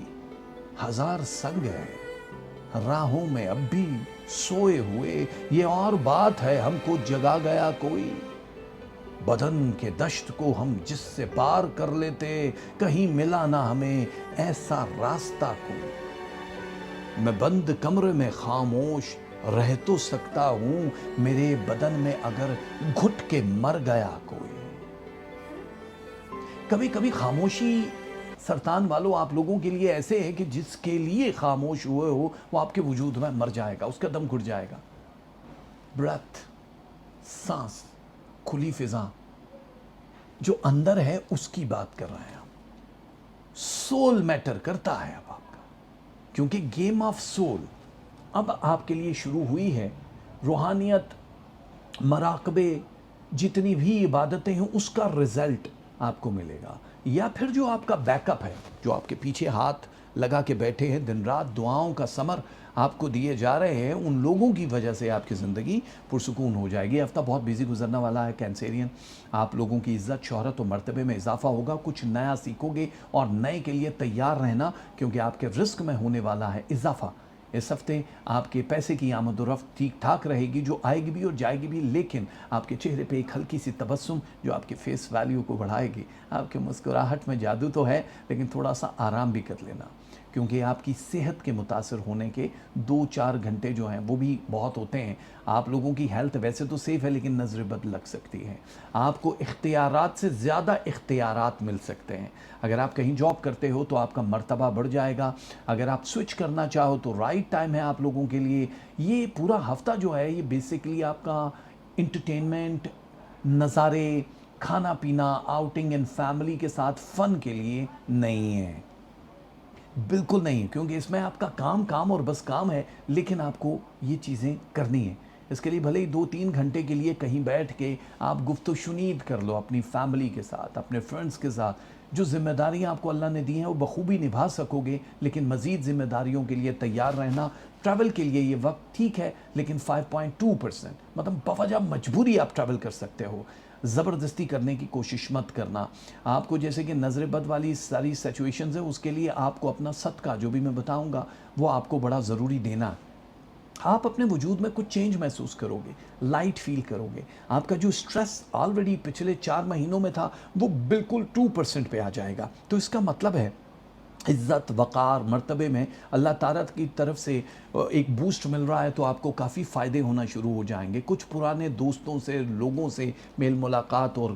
ہزار سنگ ہے راہوں میں اب بھی سوئے ہوئے، یہ اور بات ہے ہم کو جگا گیا کوئی۔ بدن کے دشت کو ہم جس سے پار کر لیتے، کہیں ملا نہ ہمیں ایسا راستہ کوئی۔ میں بند کمرے میں خاموش رہ تو سکتا ہوں، میرے بدن میں اگر گھٹ کے مر گیا کوئی۔ کبھی کبھی خاموشی سرطان والوں آپ لوگوں کے لیے ایسے ہے کہ جس کے لیے خاموش ہوئے ہو وہ آپ کے وجود میں مر جائے گا، اس کا دم گھٹ جائے گا۔ برتھ، سانس، کھلی فضا جو اندر ہے اس کی بات کر رہے ہیں ہم۔ سول میٹر کرتا ہے اب آپ کا، کیونکہ گیم آف سول اب آپ کے لیے شروع ہوئی ہے۔ روحانیت، مراقبے، جتنی بھی عبادتیں ہیں اس کا رزلٹ آپ کو ملے گا، یا پھر جو آپ کا بیک اپ ہے، جو آپ کے پیچھے ہاتھ لگا کے بیٹھے ہیں دن رات دعاؤں کا ثمر آپ کو دیے جا رہے ہیں، ان لوگوں کی وجہ سے آپ کی زندگی پرسکون ہو جائے گی۔ یہ ہفتہ بہت بیزی گزرنا والا ہے کینسیرین۔ آپ لوگوں کی عزت، شہرت و مرتبے میں اضافہ ہوگا، کچھ نیا سیکھو گے اور نئے کے لیے تیار رہنا، کیونکہ آپ کے رزق میں ہونے والا ہے اضافہ۔ اس ہفتے آپ کے پیسے کی آمد و رفت ٹھیک ٹھاک رہے گی، جو آئے گی بھی اور جائے گی بھی، لیکن آپ کے چہرے پہ ایک ہلکی سی تبسم جو آپ کے فیس ویلیو کو بڑھائے گی۔ آپ کے مسکراہٹ میں جادو تو ہے، لیکن تھوڑا سا آرام بھی کر لینا، کیونکہ آپ کی صحت کے متاثر ہونے کے 2-4 گھنٹے جو ہیں وہ بھی بہت ہوتے ہیں۔ آپ لوگوں کی ہیلتھ ویسے تو سیف ہے، لیکن نظر بد لگ سکتی ہے۔ آپ کو اختیارات سے زیادہ اختیارات مل سکتے ہیں۔ اگر آپ کہیں جاب کرتے ہو تو آپ کا مرتبہ بڑھ جائے گا۔ اگر آپ سوئچ کرنا چاہو تو رائٹ ٹائم ہے آپ لوگوں کے لیے۔ یہ پورا ہفتہ جو ہے یہ بیسیکلی آپ کا انٹرٹینمنٹ، نظارے، کھانا پینا، آؤٹنگ اینڈ فیملی کے ساتھ فن کے لیے نہیں ہے، بالکل نہیں، کیونکہ اس میں آپ کا کام اور بس کام ہے، لیکن آپ کو یہ چیزیں کرنی ہیں۔ اس کے لیے بھلے ہی 2-3 گھنٹے کے لیے کہیں بیٹھ کے آپ گفت و شنید کر لو اپنی فیملی کے ساتھ، اپنے فرینڈز کے ساتھ۔ جو ذمہ داریاں آپ کو اللہ نے دی ہیں وہ بخوبی نبھا سکو گے، لیکن مزید ذمہ داریوں کے لیے تیار رہنا۔ ٹریول کے لیے یہ وقت ٹھیک ہے، لیکن 5.2%، مطلب بوجہ مجبوری آپ ٹریول کر سکتے ہو، زبردستی کرنے کی کوشش مت کرنا۔ آپ کو جیسے کہ نظر بد والی ساری سچویشنز ہیں، اس کے لیے آپ کو اپنا صدقہ جو بھی میں بتاؤں گا وہ آپ کو بڑا ضروری دینا ہے۔ آپ اپنے وجود میں کچھ چینج محسوس کرو گے، لائٹ فیل کرو گے۔ آپ کا جو سٹریس آلریڈی پچھلے 4 مہینوں میں تھا وہ بالکل 2% پہ آ جائے گا۔ تو اس کا مطلب ہے عزت وقار مرتبے میں اللہ تعالیٰ کی طرف سے ایک بوسٹ مل رہا ہے، تو آپ کو کافی فائدے ہونا شروع ہو جائیں گے. کچھ پرانے دوستوں سے، لوگوں سے میل ملاقات اور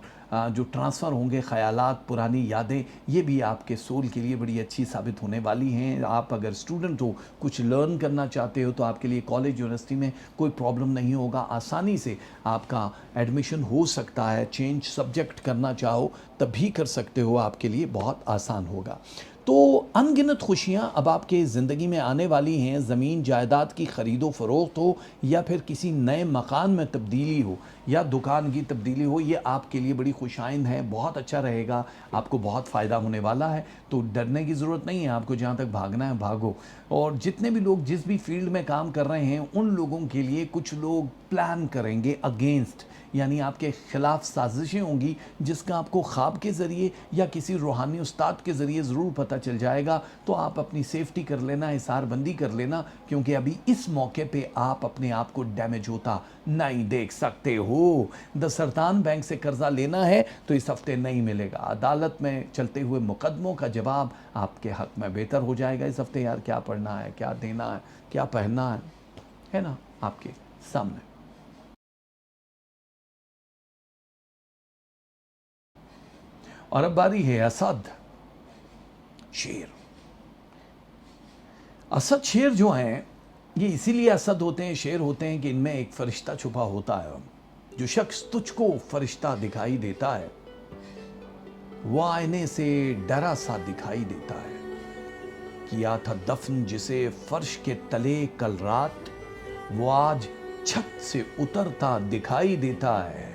جو ٹرانسفر ہوں گے خیالات، پرانی یادیں، یہ بھی آپ کے سول کے لیے بڑی اچھی ثابت ہونے والی ہیں. آپ اگر اسٹوڈنٹ ہو، کچھ لرن کرنا چاہتے ہو، تو آپ کے لیے کالج یونیورسٹی میں کوئی پرابلم نہیں ہوگا، آسانی سے آپ کا ایڈمیشن ہو سکتا ہے. چینج سبجیکٹ کرنا چاہو تب بھی کر سکتے ہو، آپ کے لیے بہت آسان ہوگا. تو ان گنت خوشیاں اب آپ کے زندگی میں آنے والی ہیں. زمین جائیداد کی خرید و فروخت ہو، یا پھر کسی نئے مکان میں تبدیلی ہو، یا دکان کی تبدیلی ہو، یہ آپ کے لیے بڑی خوشائند ہے. بہت اچھا رہے گا، آپ کو بہت فائدہ ہونے والا ہے. تو ڈرنے کی ضرورت نہیں ہے، آپ کو جہاں تک بھاگنا ہے بھاگو. اور جتنے بھی لوگ جس بھی فیلڈ میں کام کر رہے ہیں، ان لوگوں کے لیے کچھ لوگ پلان کریں گے اگینسٹ، یعنی آپ کے خلاف سازشیں ہوں گی، جس کا آپ کو خواب کے ذریعے یا کسی روحانی استاد کے ذریعے ضرور پتہ چل جائے گا. تو آپ اپنی سیفٹی کر لینا، حصار بندی کر لینا، کیونکہ ابھی اس موقع پہ آپ اپنے آپ کو ڈیمیج ہوتا نہیں دیکھ سکتے ہو. سرطان بینک سے قرضہ لینا ہے تو اس ہفتے نہیں ملے گا. عدالت میں چلتے ہوئے مقدموں کا جواب آپ کے حق میں بہتر ہو جائے گا اس ہفتے. یار کیا پڑھنا ہے، کیا دینا ہے، کیا پہننا ہے نا آپ کے سامنے. اور اب باری ہے اسد شیر. اسد شیر جو ہیں، یہ اسی لیے اسد ہوتے ہیں، شیر ہوتے ہیں، کہ ان میں ایک فرشتہ چھپا ہوتا ہے. جو شخص تجھ کو فرشتہ دکھائی دیتا ہے، وہ آئینے سے ڈرا سا دکھائی دیتا ہے. کیا تھا دفن جسے فرش کے تلے کل رات، وہ آج چھت سے اترتا دکھائی دیتا ہے.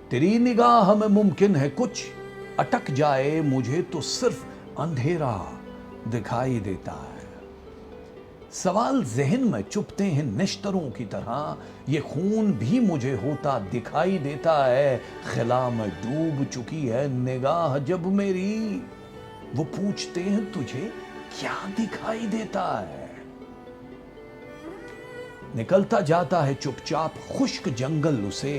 تیری نگاہ میں ممکن ہے کچھ اٹک جائے، مجھے تو صرف اندھیرا دکھائی دیتا ہے. سوال ذہن میں چپتے ہیں نشتروں کی طرح، یہ خون بھی مجھے ہوتا دکھائی دیتا ہے. خلا میں ڈوب چکی ہے نگاہ جب میری، وہ پوچھتے ہیں تجھے کیا دکھائی دیتا ہے. نکلتا جاتا ہے چپ چاپ خشک جنگل اسے،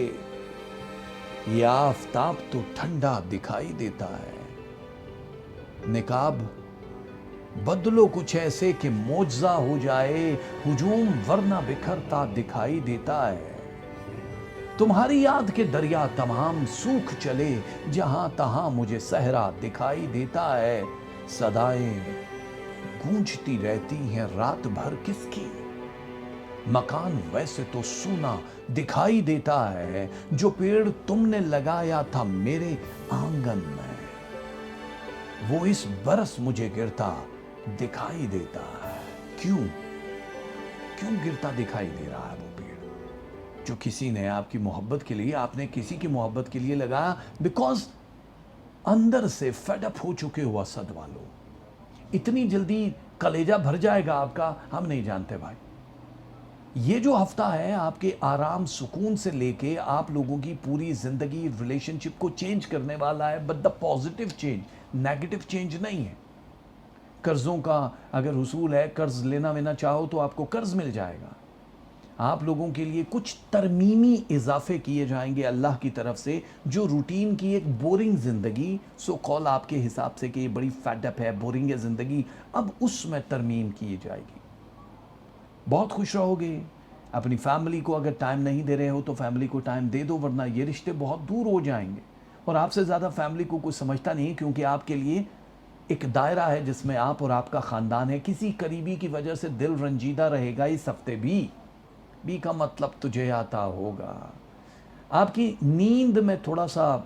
یہ آفتاب تو ٹھنڈا دکھائی دیتا ہے. نقاب بدلو کچھ ایسے کہ معجزہ ہو جائے، ہجوم ورنہ بکھرتا دکھائی دیتا ہے. تمہاری یاد کے دریا تمام سوکھ چلے، جہاں تہاں مجھے صحرا دکھائی دیتا ہے. صدائیں گونجتی رہتی ہیں رات بھر کس کی، مکان ویسے تو سونا دکھائی دیتا ہے. جو پیڑ تم نے لگایا تھا میرے آنگن میں، وہ اس برس مجھے گرتا دکھائی دیتا ہے. کیوں گرتا دکھائی دے رہا ہے وہ پیڑ جو کسی نے آپ کی محبت کے لیے، آپ نے کسی کی محبت کے لیے لگایا؟ بیکاز اندر سے فیڈ اپ ہو چکے ہو اسد والوں. اتنی جلدی کلیجہ بھر جائے گا آپ کا، ہم نہیں جانتے بھائی. یہ جو ہفتہ ہے آپ کے آرام سکون سے لے کے آپ لوگوں کی پوری زندگی ریلیشن شپ کو چینج کرنے والا ہے. But the positive change, negative change نہیں ہے. قرضوں کا اگر حصول ہے، قرض لینا وینا چاہو تو آپ کو قرض مل جائے گا. آپ لوگوں کے لیے کچھ ترمیمی اضافے کیے جائیں گے اللہ کی طرف سے، جو روٹین کی ایک بورنگ زندگی سو کال آپ کے حساب سے کہ یہ بڑی فیڈ اپ ہے، بورنگ ہے زندگی، اب اس میں ترمیم کی جائے گی. بہت خوش رہو گے. اپنی فیملی کو اگر ٹائم نہیں دے رہے ہو تو فیملی کو ٹائم دے دو، ورنہ یہ رشتے بہت دور ہو جائیں گے. اور آپ سے زیادہ فیملی کو کوئی سمجھتا نہیں، کیونکہ آپ کے لیے ایک دائرہ ہے جس میں آپ اور آپ کا خاندان ہے. کسی قریبی کی وجہ سے دل رنجیدہ رہے گا اس ہفتے بھی کا مطلب تجھے آتا ہوگا. آپ کی نیند میں تھوڑا سا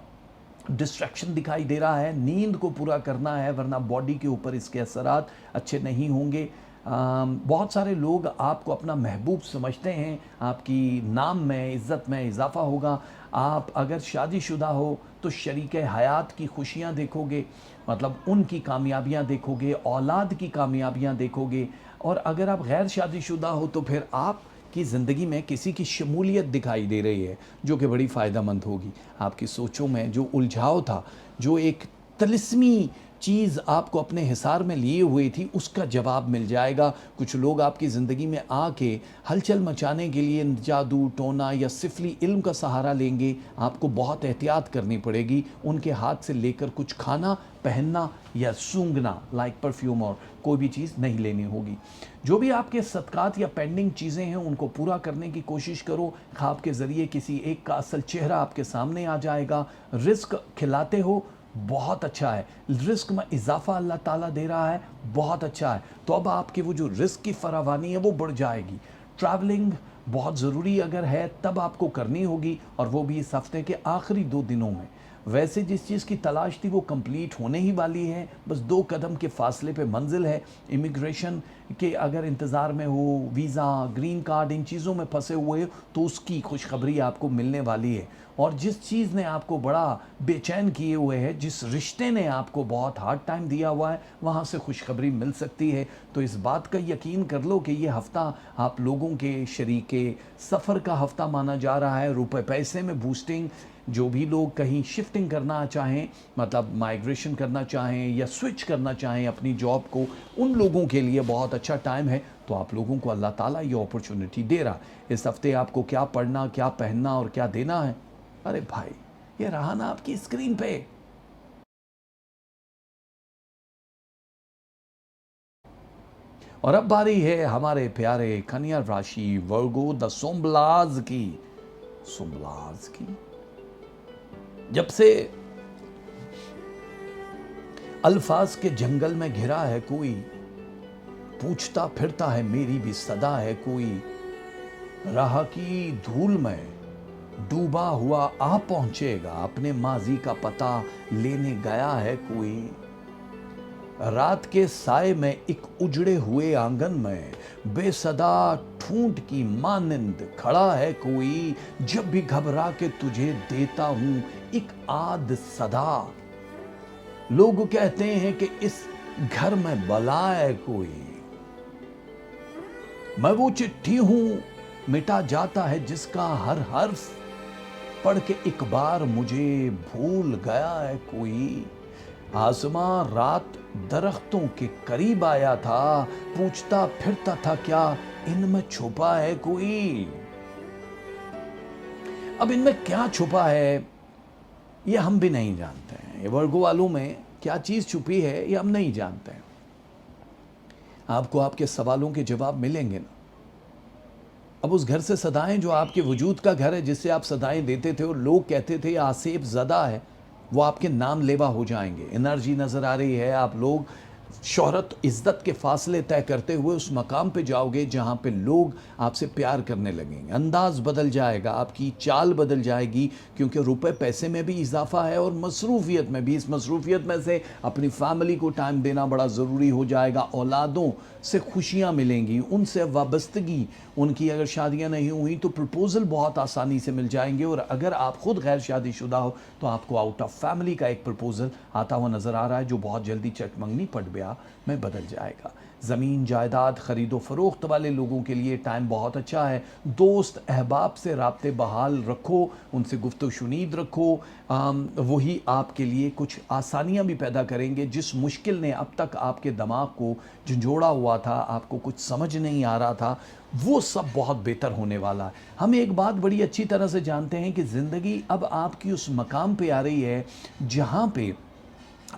ڈسٹریکشن دکھائی دے رہا ہے. نیند کو پورا کرنا ہے، ورنہ باڈی کے اوپر اس کے اثرات اچھے نہیں ہوں گے. بہت سارے لوگ آپ کو اپنا محبوب سمجھتے ہیں، آپ کی نام میں، عزت میں اضافہ ہوگا. آپ اگر شادی شدہ ہو تو شریک حیات کی خوشیاں دیکھو گے، مطلب ان کی کامیابیاں دیکھو گے، اولاد کی کامیابیاں دیکھو گے. اور اگر آپ غیر شادی شدہ ہو تو پھر آپ کی زندگی میں کسی کی شمولیت دکھائی دے رہی ہے، جو کہ بڑی فائدہ مند ہوگی. آپ کی سوچوں میں جو الجھاؤ تھا، جو ایک طلسمی چیز آپ کو اپنے حصار میں لیے ہوئی تھی، اس کا جواب مل جائے گا۔ کچھ لوگ آپ کی زندگی میں آ کے ہلچل مچانے کے لیے جادو ٹونا یا سفلی علم کا سہارا لیں گے۔ آپ کو بہت احتیاط کرنی پڑے گی، ان کے ہاتھ سے لے کر کچھ کھانا، پہننا یا سونگھنا لائک پرفیوم اور کوئی بھی چیز نہیں لینی ہوگی۔ جو بھی آپ کے صدقات یا پینڈنگ چیزیں ہیں ان کو پورا کرنے کی کوشش کرو۔ خواب کے ذریعے کسی ایک کا اصل چہرہ آپ کے سامنے آ جائے گا۔ رزق کھلاتے ہو، بہت اچھا ہے، رزق میں اضافہ اللہ تعالیٰ دے رہا ہے، بہت اچھا ہے۔ تو اب آپ کے وہ جو رزق کی فراوانی ہے وہ بڑھ جائے گی۔ ٹریولنگ بہت ضروری اگر ہے تب آپ کو کرنی ہوگی، اور وہ بھی اس ہفتے کے آخری 2 دنوں میں۔ ویسے جس چیز کی تلاش تھی وہ کمپلیٹ ہونے ہی والی ہے، بس 2 قدم کے فاصلے پہ منزل ہے۔ امیگریشن کے اگر انتظار میں ہو، ویزا، گرین کارڈ، ان چیزوں میں پھنسے ہوئے تو اس کی خوشخبری آپ کو ملنے والی ہے۔ اور جس چیز نے آپ کو بڑا بے چین کیے ہوئے ہے، جس رشتے نے آپ کو بہت ہارڈ ٹائم دیا ہوا ہے، وہاں سے خوشخبری مل سکتی ہے۔ تو اس بات کا یقین کر لو کہ یہ ہفتہ آپ لوگوں کے شریک سفر کا ہفتہ مانا جا رہا ہے۔ روپے پیسے میں بوسٹنگ، جو بھی لوگ کہیں شفٹنگ کرنا چاہیں، مطلب مائیگریشن کرنا چاہیں یا سوئچ کرنا چاہیں اپنی جاب کو، ان لوگوں کے لیے بہت اچھا ٹائم ہے۔ تو آپ لوگوں کو اللہ تعالیٰ یہ اپرچونٹی دے رہا ہے۔ اس ہفتے آپ کو کیا پڑھنا، کیا پہننا اور کیا دینا ہے، ارے بھائی یہ رہا نا آپ کی اسکرین پہ۔ اور اب باری ہے ہمارے پیارے کنیا راشی ورگو دا سومبلاز کی۔ سومبلاز کی جب سے الفاظ کے جنگل میں گھرا ہے کوئی، پوچھتا پھرتا ہے میری بھی صدا ہے کوئی، راہ کی دھول میں ڈوبا ہوا آ پہنچے گا، اپنے ماضی کا پتہ لینے گیا ہے کوئی، رات کے سائے میں ایک اجڑے ہوئے آنگن میں بے صدا ٹھونٹ کی مانند کھڑا ہے کوئی، جب بھی گھبرا کے تجھے دیتا ہوں ایک آد صدا، لوگ کہتے ہیں کہ اس گھر میں بلا ہے کوئی، میں وہ چٹھی ہوں مٹا جاتا ہے جس کا ہر حرف پڑھ کے ایک بار مجھے بھول گیا ہے کوئی، آسماں رات درختوں کے قریب آیا تھا، پوچھتا پھرتا تھا کیا ان میں چھپا ہے کوئی۔ اب ان میں کیا چھپا ہے یہ ہم بھی نہیں جانتے ہیں، یہ ورگو والوں میں کیا چیز چھپی ہے یہ ہم نہیں جانتے ہیں۔ آپ کو آپ کے سوالوں کے جواب ملیں گے نا۔ اب اس گھر سے صدائیں جو آپ کے وجود کا گھر ہے، جس سے آپ صدائیں دیتے تھے اور لوگ کہتے تھے آصف زدہ ہے، وہ آپ کے نام لیوا ہو جائیں گے۔ انرجی نظر آ رہی ہے، آپ لوگ شہرت عزت کے فاصلے طے کرتے ہوئے اس مقام پہ جاؤ گے جہاں پہ لوگ آپ سے پیار کرنے لگیں گے۔ انداز بدل جائے گا، آپ کی چال بدل جائے گی، کیونکہ روپے پیسے میں بھی اضافہ ہے اور مصروفیت میں بھی۔ اس مصروفیت میں سے اپنی فیملی کو ٹائم دینا بڑا ضروری ہو جائے گا، اولادوں سے خوشیاں ملیں گی، ان سے وابستگی، ان کی اگر شادیاں نہیں ہوئیں تو پرپوزل بہت آسانی سے مل جائیں گے، اور اگر آپ خود غیر شادی شدہ ہو تو آپ کو آؤٹ آف فیملی کا ایک پرپوزل آتا ہوا نظر آ رہا ہے، جو بہت جلدی چٹ منگنی پٹ بیاہ میں بدل جائے گا۔ زمین جائیداد خرید و فروخت والے لوگوں کے لیے ٹائم بہت اچھا ہے۔ دوست احباب سے رابطے بحال رکھو، ان سے گفت و شنید رکھو، وہی آپ کے لیے کچھ آسانیاں بھی پیدا کریں گے۔ جس مشکل نے اب تک آپ کے دماغ کو جھنجھوڑا ہوا تھا، آپ کو کچھ سمجھ نہیں آ رہا تھا، وہ سب بہت بہتر ہونے والا ہے۔ ہم ایک بات بڑی اچھی طرح سے جانتے ہیں کہ زندگی اب آپ کی اس مقام پہ آ رہی ہے جہاں پہ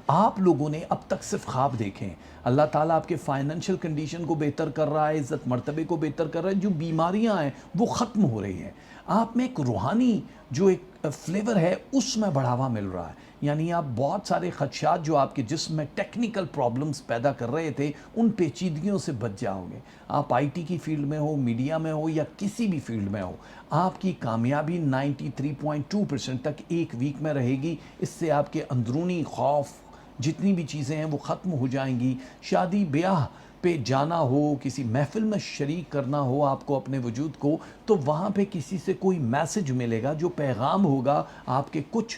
آپ لوگوں نے اب تک صرف خواب دیکھیں۔ اللہ تعالیٰ آپ کے فائنینشیل کنڈیشن کو بہتر کر رہا ہے، عزت مرتبے کو بہتر کر رہا ہے، جو بیماریاں ہیں وہ ختم ہو رہی ہیں، آپ میں ایک روحانی جو ایک فلیور ہے اس میں بڑھاوا مل رہا ہے۔ یعنی آپ بہت سارے خدشات جو آپ کے جسم میں ٹیکنیکل پرابلمز پیدا کر رہے تھے، ان پیچیدگیوں سے بچ جاؤ گے۔ آپ آئی ٹی کی فیلڈ میں ہو، میڈیا میں ہو یا کسی بھی فیلڈ میں ہو، آپ کی کامیابی 93.2% تک ایک ویک میں رہے گی۔ اس سے آپ کے اندرونی خوف جتنی بھی چیزیں ہیں وہ ختم ہو جائیں گی۔ شادی بیاہ پہ جانا ہو، کسی محفل میں شریک کرنا ہو آپ کو اپنے وجود کو، تو وہاں پہ کسی سے کوئی میسج ملے گا جو پیغام ہوگا آپ کے کچھ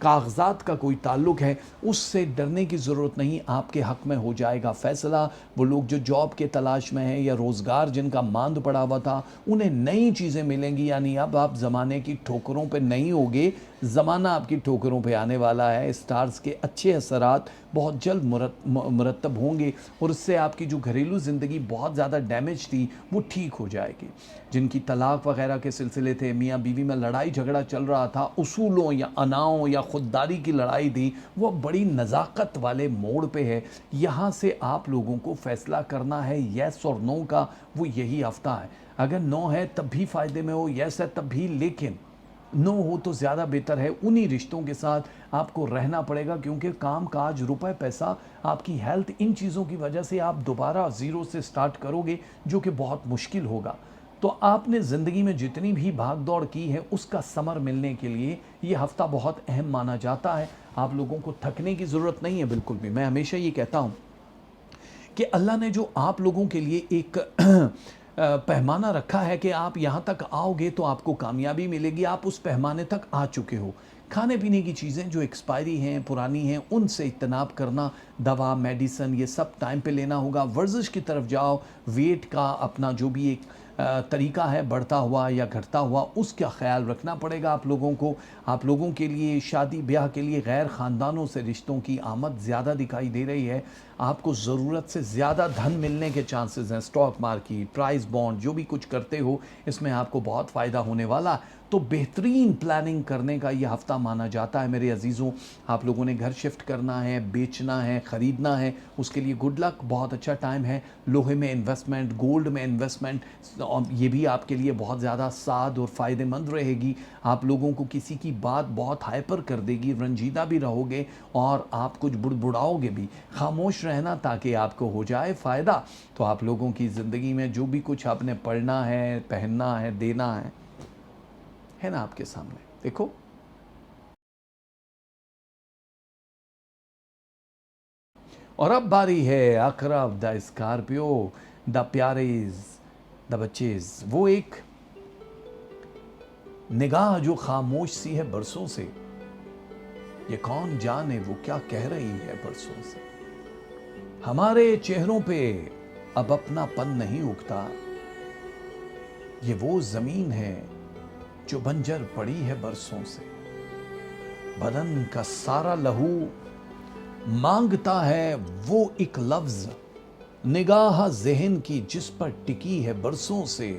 کاغذات کا کوئی تعلق ہے، اس سے ڈرنے کی ضرورت نہیں، آپ کے حق میں ہو جائے گا فیصلہ۔ وہ لوگ جو جاب کے تلاش میں ہیں یا روزگار جن کا ماند پڑا ہوا تھا، انہیں نئی چیزیں ملیں گی، یعنی اب آپ زمانے کی ٹھوکروں پہ نہیں ہوگے، زمانہ آپ کی ٹھوکروں پہ آنے والا ہے۔ اسٹارز کے اچھے اثرات بہت جلد مرتب ہوں گے، اور اس سے آپ کی جو گھریلو زندگی بہت زیادہ ڈیمیج تھی وہ ٹھیک ہو جائے گی۔ جن کی طلاق وغیرہ کے سلسلے تھے، میاں بیوی میں لڑائی جھگڑا چل رہا تھا، اصولوں یا اناؤں یا خودداری کی لڑائی تھی، وہ بڑی نزاکت والے موڑ پہ ہے۔ یہاں سے آپ لوگوں کو فیصلہ کرنا ہے یس اور نو کا، وہ یہی ہفتہ ہے۔ اگر نو ہے تب بھی فائدے میں ہو، یس ہے تب بھی، لیکن نو ہو تو زیادہ بہتر ہے۔ انہی رشتوں کے ساتھ آپ کو رہنا پڑے گا، کیونکہ کام کاج، روپے پیسہ، آپ کی ہیلتھ، ان چیزوں کی وجہ سے آپ دوبارہ زیرو سے سٹارٹ کرو گے، جو کہ بہت مشکل ہوگا۔ تو آپ نے زندگی میں جتنی بھی بھاگ دوڑ کی ہے، اس کا ثمر ملنے کے لیے یہ ہفتہ بہت اہم مانا جاتا ہے۔ آپ لوگوں کو تھکنے کی ضرورت نہیں ہے بالکل بھی۔ میں ہمیشہ یہ کہتا ہوں کہ اللہ نے جو آپ لوگوں کے لیے ایک پیمانہ رکھا ہے کہ آپ یہاں تک آؤ گے تو آپ کو کامیابی ملے گی، آپ اس پیمانے تک آ چکے ہو۔ کھانے پینے کی چیزیں جو ایکسپائری ہیں، پرانی ہیں، ان سے اجتناب کرنا، دوا، میڈیسن، یہ سب ٹائم پہ لینا ہوگا۔ ورزش کی طرف جاؤ، ویٹ کا اپنا جو بھی ایک طریقہ ہے بڑھتا ہوا یا گھٹتا ہوا، اس کا خیال رکھنا پڑے گا آپ لوگوں کو۔ آپ لوگوں کے لیے شادی بیاہ کے لیے غیر خاندانوں سے رشتوں کی آمد زیادہ دکھائی دے رہی ہے۔ آپ کو ضرورت سے زیادہ دھن ملنے کے چانسز ہیں۔ سٹاک مارکیٹ، پرائز بانڈ، جو بھی کچھ کرتے ہو، اس میں آپ کو بہت فائدہ ہونے والا۔ تو بہترین پلاننگ کرنے کا یہ ہفتہ مانا جاتا ہے میرے عزیزوں۔ آپ لوگوں نے گھر شفٹ کرنا ہے، بیچنا ہے، خریدنا ہے، اس کے لیے گڈ لک، بہت اچھا ٹائم ہے۔ لوہے میں انویسٹمنٹ، گولڈ میں انویسٹمنٹ، یہ بھی آپ کے لیے بہت زیادہ سعد اور فائدہ مند رہے گی۔ آپ لوگوں کو کسی کی بات بہت ہائپر کر دے گی، رنجیدہ بھی رہو گے، اور آپ کچھ بڑبڑاؤ گے بھی۔ خاموش رہنا تاکہ آپ کو ہو جائے فائدہ۔ تو آپ لوگوں کی زندگی میں جو بھی کچھ آپ نے پڑھنا ہے، پہننا ہے، دینا ہے نا آپ کے سامنے، دیکھو۔ اور اب باری ہے اقرب دا اسکارپیو، دا پیاریز، دا بچیز، وہ ایک نگاہ جو خاموش سی ہے برسوں سے، یہ کون جانے وہ کیا کہہ رہی ہے برسوں سے۔ ہمارے چہروں پہ اب اپنا پن نہیں اگتا، یہ وہ زمین ہے جو بنجر پڑی ہے برسوں سے۔ بدن کا سارا لہو مانگتا ہے وہ ایک لفظ، نگاہ ذہن کی جس پر ٹکی ہے برسوں سے۔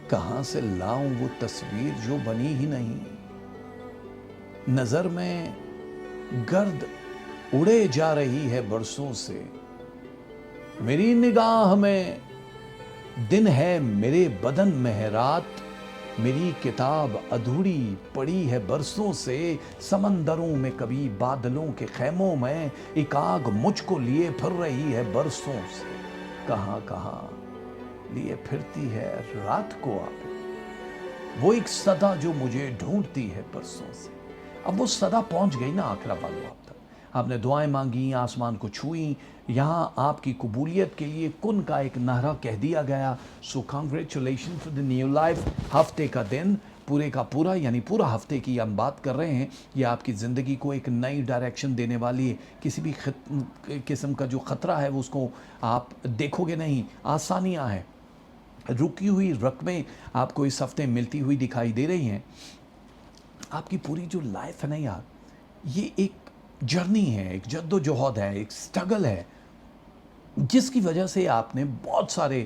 کہاں سے لاؤں وہ تصویر جو بنی ہی نہیں، نظر میں گرد اڑے جا رہی ہے برسوں سے۔ میری نگاہ میں دن ہے، میرے بدن میں رات، میری کتاب ادھوری پڑی ہے برسوں سے۔ سمندروں میں کبھی بادلوں کے خیموں میں ایک آگ مجھ کو لیے پھر رہی ہے برسوں سے۔ کہاں کہاں لیے پھرتی ہے رات کو آپ، وہ ایک صدا جو مجھے ڈھونڈتی ہے برسوں سے۔ اب وہ صدا پہنچ گئی نا آخرہ والوں آپ تک۔ آپ نے دعائیں مانگی، آسمان کو چھوئیں، یہاں آپ کی قبولیت کے لیے کن کا ایک نعرہ کہہ دیا گیا۔ So congratulation for the new life. ہفتے کا دن پورے کا پورا، یعنی پورا ہفتے کی ہم بات کر رہے ہیں، یہ آپ کی زندگی کو ایک نئی ڈائریکشن دینے والی ہے۔ کسی بھی قسم کا جو خطرہ ہے وہ اس کو آپ دیکھو گے نہیں، آسانیاں ہیں، رکی ہوئی رقمیں آپ کو اس ہفتے ملتی ہوئی دکھائی دے رہی ہیں۔ آپ کی پوری جو لائف ہے نا یار، یہ ایک جرنی ہے، ایک جد و جہد ہے، ایک سٹرگل ہے، جس کی وجہ سے آپ نے بہت سارے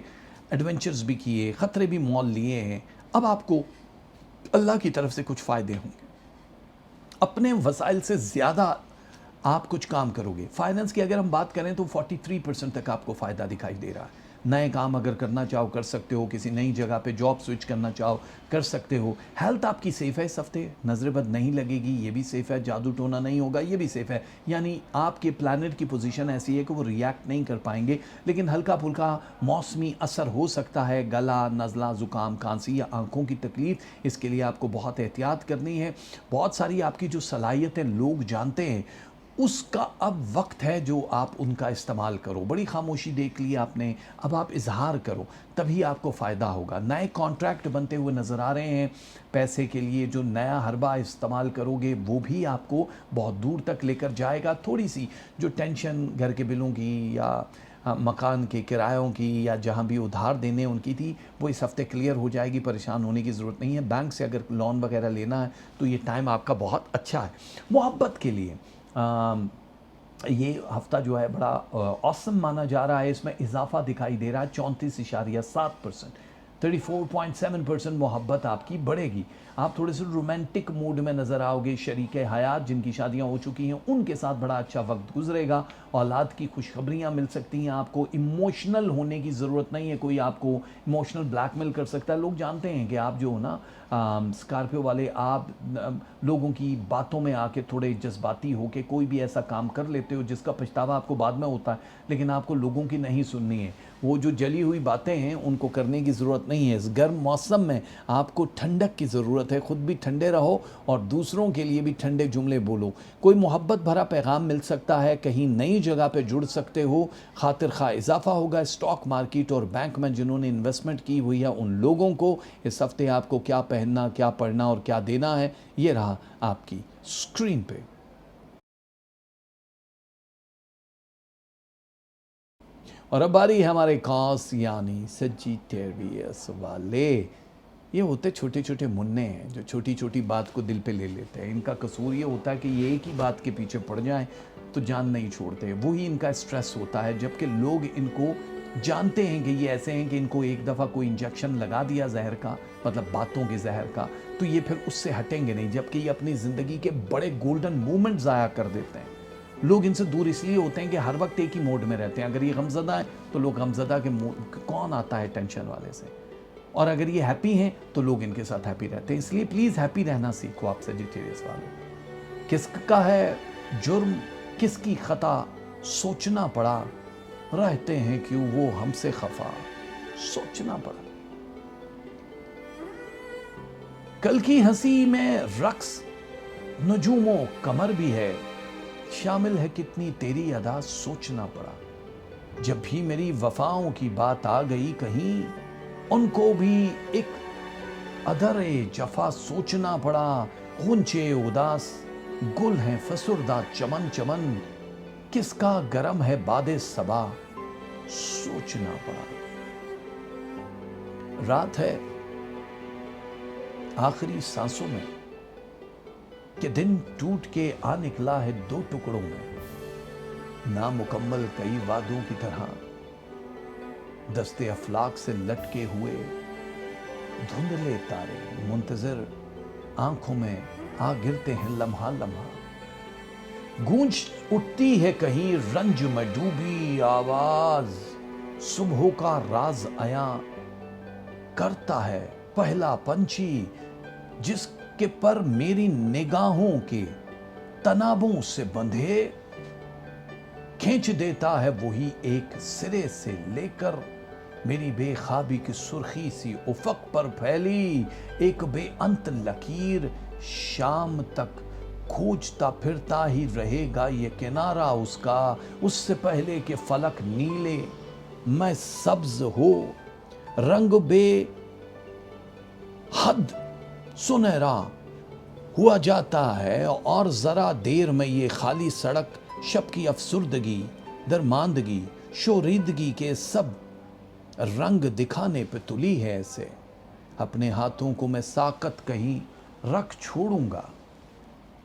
ایڈونچرز بھی کیے، خطرے بھی مول لیے ہیں۔ اب آپ کو اللہ کی طرف سے کچھ فائدے ہوں گے، اپنے وسائل سے زیادہ آپ کچھ کام کرو گے۔ فائننس کی اگر ہم بات کریں تو 43% تک آپ کو فائدہ دکھائی دے رہا ہے۔ نئے کام اگر کرنا چاہو کر سکتے ہو، کسی نئی جگہ پہ جاب سوئچ کرنا چاہو کر سکتے ہو۔ ہیلتھ آپ کی سیف ہے اس ہفتے، نظر بد نہیں لگے گی، یہ بھی سیف ہے، جادو ٹونا نہیں ہوگا، یہ بھی سیف ہے۔ یعنی آپ کے پلانٹ کی پوزیشن ایسی ہے کہ وہ ریاکٹ نہیں کر پائیں گے، لیکن ہلکا پھلکا موسمی اثر ہو سکتا ہے، گلا، نزلہ، زکام، کھانسی یا آنکھوں کی تکلیف، اس کے لیے آپ کو بہت احتیاط کرنی ہے۔ بہت ساری آپ کی جو صلاحیتیں لوگ جانتے ہیں، اس کا اب وقت ہے جو آپ ان کا استعمال کرو. بڑی خاموشی دیکھ لی آپ نے, اب آپ اظہار کرو, تبھی آپ کو فائدہ ہوگا. نئے کانٹریکٹ بنتے ہوئے نظر آ رہے ہیں پیسے کے لیے. جو نیا حربہ استعمال کرو گے وہ بھی آپ کو بہت دور تک لے کر جائے گا. تھوڑی سی جو ٹینشن گھر کے بلوں کی یا مکان کے کرایوں کی یا جہاں بھی ادھار دینے ان کی تھی, وہ اس ہفتے کلیئر ہو جائے گی. پریشان ہونے کی ضرورت نہیں ہے. بینک سے اگر لون وغیرہ لینا ہے تو یہ ٹائم آپ کا بہت اچھا ہے. محبت کے لیے یہ ہفتہ جو ہے بڑا اوسم مانا جا رہا ہے. اس میں اضافہ دکھائی دے رہا ہے 34.7%. 34.7% محبت آپ کی بڑھے گی. آپ تھوڑے سے رومانٹک موڈ میں نظر آؤ گے. شریک حیات جن کی شادیاں ہو چکی ہیں ان کے ساتھ بڑا اچھا وقت گزرے گا. اولاد کی خوشخبریاں مل سکتی ہیں آپ کو. ایموشنل ہونے کی ضرورت نہیں ہے. کوئی آپ کو ایموشنل بلیک میل کر سکتا ہے. لوگ جانتے ہیں کہ آپ جو ہو نا اسکارپیو والے, آپ لوگوں کی باتوں میں آ کے تھوڑے جذباتی ہو کے کوئی بھی ایسا کام کر لیتے ہو جس کا پچھتاوا آپ کو بعد میں ہوتا ہے, لیکن آپ کو لوگوں کی نہیں سننی ہے. وہ جو جلی ہوئی باتیں ہیں ان کو کرنے کی ضرورت نہیں ہے. اس گرم موسم میں آپ کو ٹھنڈک کی ضرورت ہے. خود بھی ٹھنڈے رہو اور دوسروں کے لیے بھی ٹھنڈے جملے بولو. کوئی محبت بھرا پیغام مل سکتا ہے. کہیں نئی جگہ پہ جڑ سکتے ہو. خاطر خواہ اضافہ ہوگا. اسٹاک مارکیٹ اور بینک میں جنہوں نے انویسٹمنٹ کی ہوئی ہے ان لوگوں کو اس ہفتے آپ کو کیا پہننا, کیا پڑھنا اور کیا دینا ہے, یہ رہا آپ کی اسکرین پہ. اور اب باری ہے ہمارے خاص یعنی سجیٹیریس والے. یہ ہوتے چھوٹے چھوٹے منع ہیں جو چھوٹی چھوٹی بات کو دل پہ لے لیتے ہیں. ان کا قصور یہ ہوتا ہے کہ یہ ایک ہی بات کے پیچھے پڑ جائیں تو جان نہیں چھوڑتے. وہی ان کا اسٹریس ہوتا ہے. جبکہ لوگ ان کو جانتے ہیں کہ یہ ایسے ہیں کہ ان کو ایک دفعہ کوئی انجیکشن لگا دیا زہر کا, مطلب باتوں کے زہر کا, تو یہ پھر اس سے ہٹیں گے نہیں. جبکہ یہ اپنی زندگی کے بڑے گولڈن مومنٹ ضائع کر دیتے ہیں. لوگ ان سے دور اس لیے ہوتے ہیں کہ ہر وقت ایک ہی موڈ میں رہتے ہیں. اگر یہ غمزدہ ہیں تو لوگ غمزدہ کے کون آتا ہے ٹینشن والے سے, اور اگر یہ ہیپی ہیں تو لوگ ان کے ساتھ ہیپی رہتے ہیں. اس لیے پلیز ہیپی رہنا سیکھو آپ سیجیٹیریس والے. کس کا ہے جرم, کس کی خطا, سوچنا پڑا. رہتے ہیں کیوں وہ ہم سے خفا, سوچنا پڑا. کل کی ہنسی میں رقص نجوموں کمر بھی ہے. شامل ہے کتنی تیری ادا, سوچنا پڑا. جب بھی میری وفاؤں کی بات آ گئی کہیں, ان کو بھی ایک ادر جفا سوچنا پڑا. غنچے اداس گل ہیں فسردہ چمن چمن, کس کا گرم ہے باد صبا, سوچنا پڑا. رات ہے آخری سانسوں میں کہ دن ٹوٹ کے آ نکلا ہے دو ٹکڑوں میں. نامکمل کئی وعدوں کی طرح دستے افلاک سے لٹکے ہوئے دھندلے تارے منتظر آنکھوں میں آ گرتے ہیں لمحہ لمحہ. گونج اٹھتی ہے کہیں رنج میں ڈوبی آواز, صبحوں کا راز عیاں کرتا ہے پہلا پنچھی, جس کے پر میری نگاہوں کے تنابوں سے بندھے کھینچ دیتا ہے وہی ایک سرے سے لے کر. میری بے خوابی کی سرخی سی افق پر پھیلی ایک بے انت لکیر, شام تک کھوجتا پھرتا ہی رہے گا یہ کنارہ اس کا. اس سے پہلے کہ فلک نیلے میں سبز ہو, رنگ بے حد سنہرا ہوا جاتا ہے, اور ذرا دیر میں یہ خالی سڑک شب کی افسردگی درماندگی شوریدگی کے سب رنگ دکھانے پہ تلی ہے. ایسے اپنے ہاتھوں کو میں ساکت کہیں رکھ چھوڑوں گا,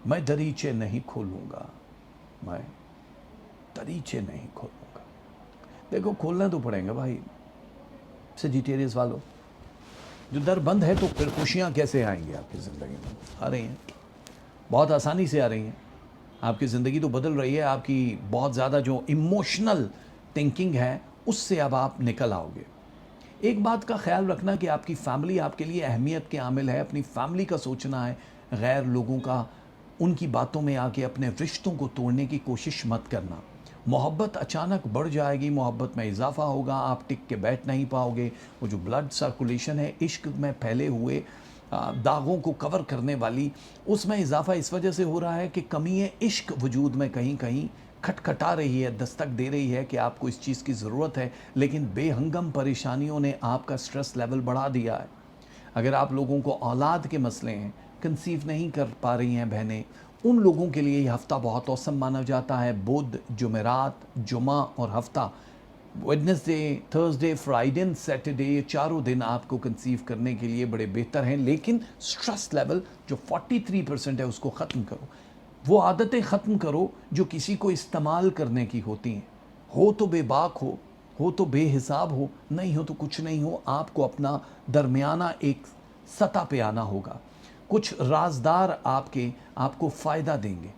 میں دریچے نہیں کھولوں گا, میں دریچے نہیں کھولوں گا. دیکھو کھولنا تو پڑیں گا بھائی سیجیٹیریس والوں. جو در بند ہے تو پھر خوشیاں کیسے آئیں گی آپ کی زندگی میں؟ آ رہی ہیں, بہت آسانی سے آ رہی ہیں. آپ کی زندگی تو بدل رہی ہے. آپ کی بہت زیادہ جو ایموشنل تھنکنگ ہے اس سے اب آپ نکل آؤ گے. ایک بات کا خیال رکھنا کہ آپ کی فیملی آپ کے لیے اہمیت کے عامل ہے. اپنی فیملی کا سوچنا ہے, غیر لوگوں کا ان کی باتوں میں آ کے اپنے رشتوں کو توڑنے کی کوشش مت کرنا. محبت اچانک بڑھ جائے گی, محبت میں اضافہ ہوگا, آپ ٹک کے بیٹھ نہیں پاؤ گے. وہ جو بلڈ سرکولیشن ہے عشق میں پھیلے ہوئے داغوں کو کور کرنے والی، اس میں اضافہ اس وجہ سے ہو رہا ہے کہ کمی عشق وجود میں کہیں کہیں کھٹکھٹا رہی ہے، دستک دے رہی ہے کہ آپ کو اس چیز کی ضرورت ہے، لیکن بے ہنگم پریشانیوں نے آپ کا سٹریس لیول بڑھا دیا ہے۔ اگر آپ لوگوں کو اولاد کے مسئلے ہیں، کنسیو نہیں کر پا رہی ہیں بہنیں، ان لوگوں کے لیے یہ ہفتہ بہت اوسم مانا جاتا ہے۔ بدھ، جمعرات، جمعہ اور ہفتہ، ویڈنسڈے، تھرسڈے، فرائیڈے، سیٹرڈے، یہ چاروں دن آپ کو کنسیو کرنے کے لیے بڑے بہتر ہیں، لیکن سٹریس لیول جو 43% ہے اس کو ختم کرو۔ وہ عادتیں ختم کرو جو کسی کو استعمال کرنے کی ہوتی ہیں۔ ہو تو بے باک ہو تو بے حساب ہو، نہیں ہو تو کچھ نہیں ہو، آپ کو اپنا درمیانہ ایک سطح پہ آنا ہوگا۔ کچھ رازدار آپ کو فائدہ دیں گے،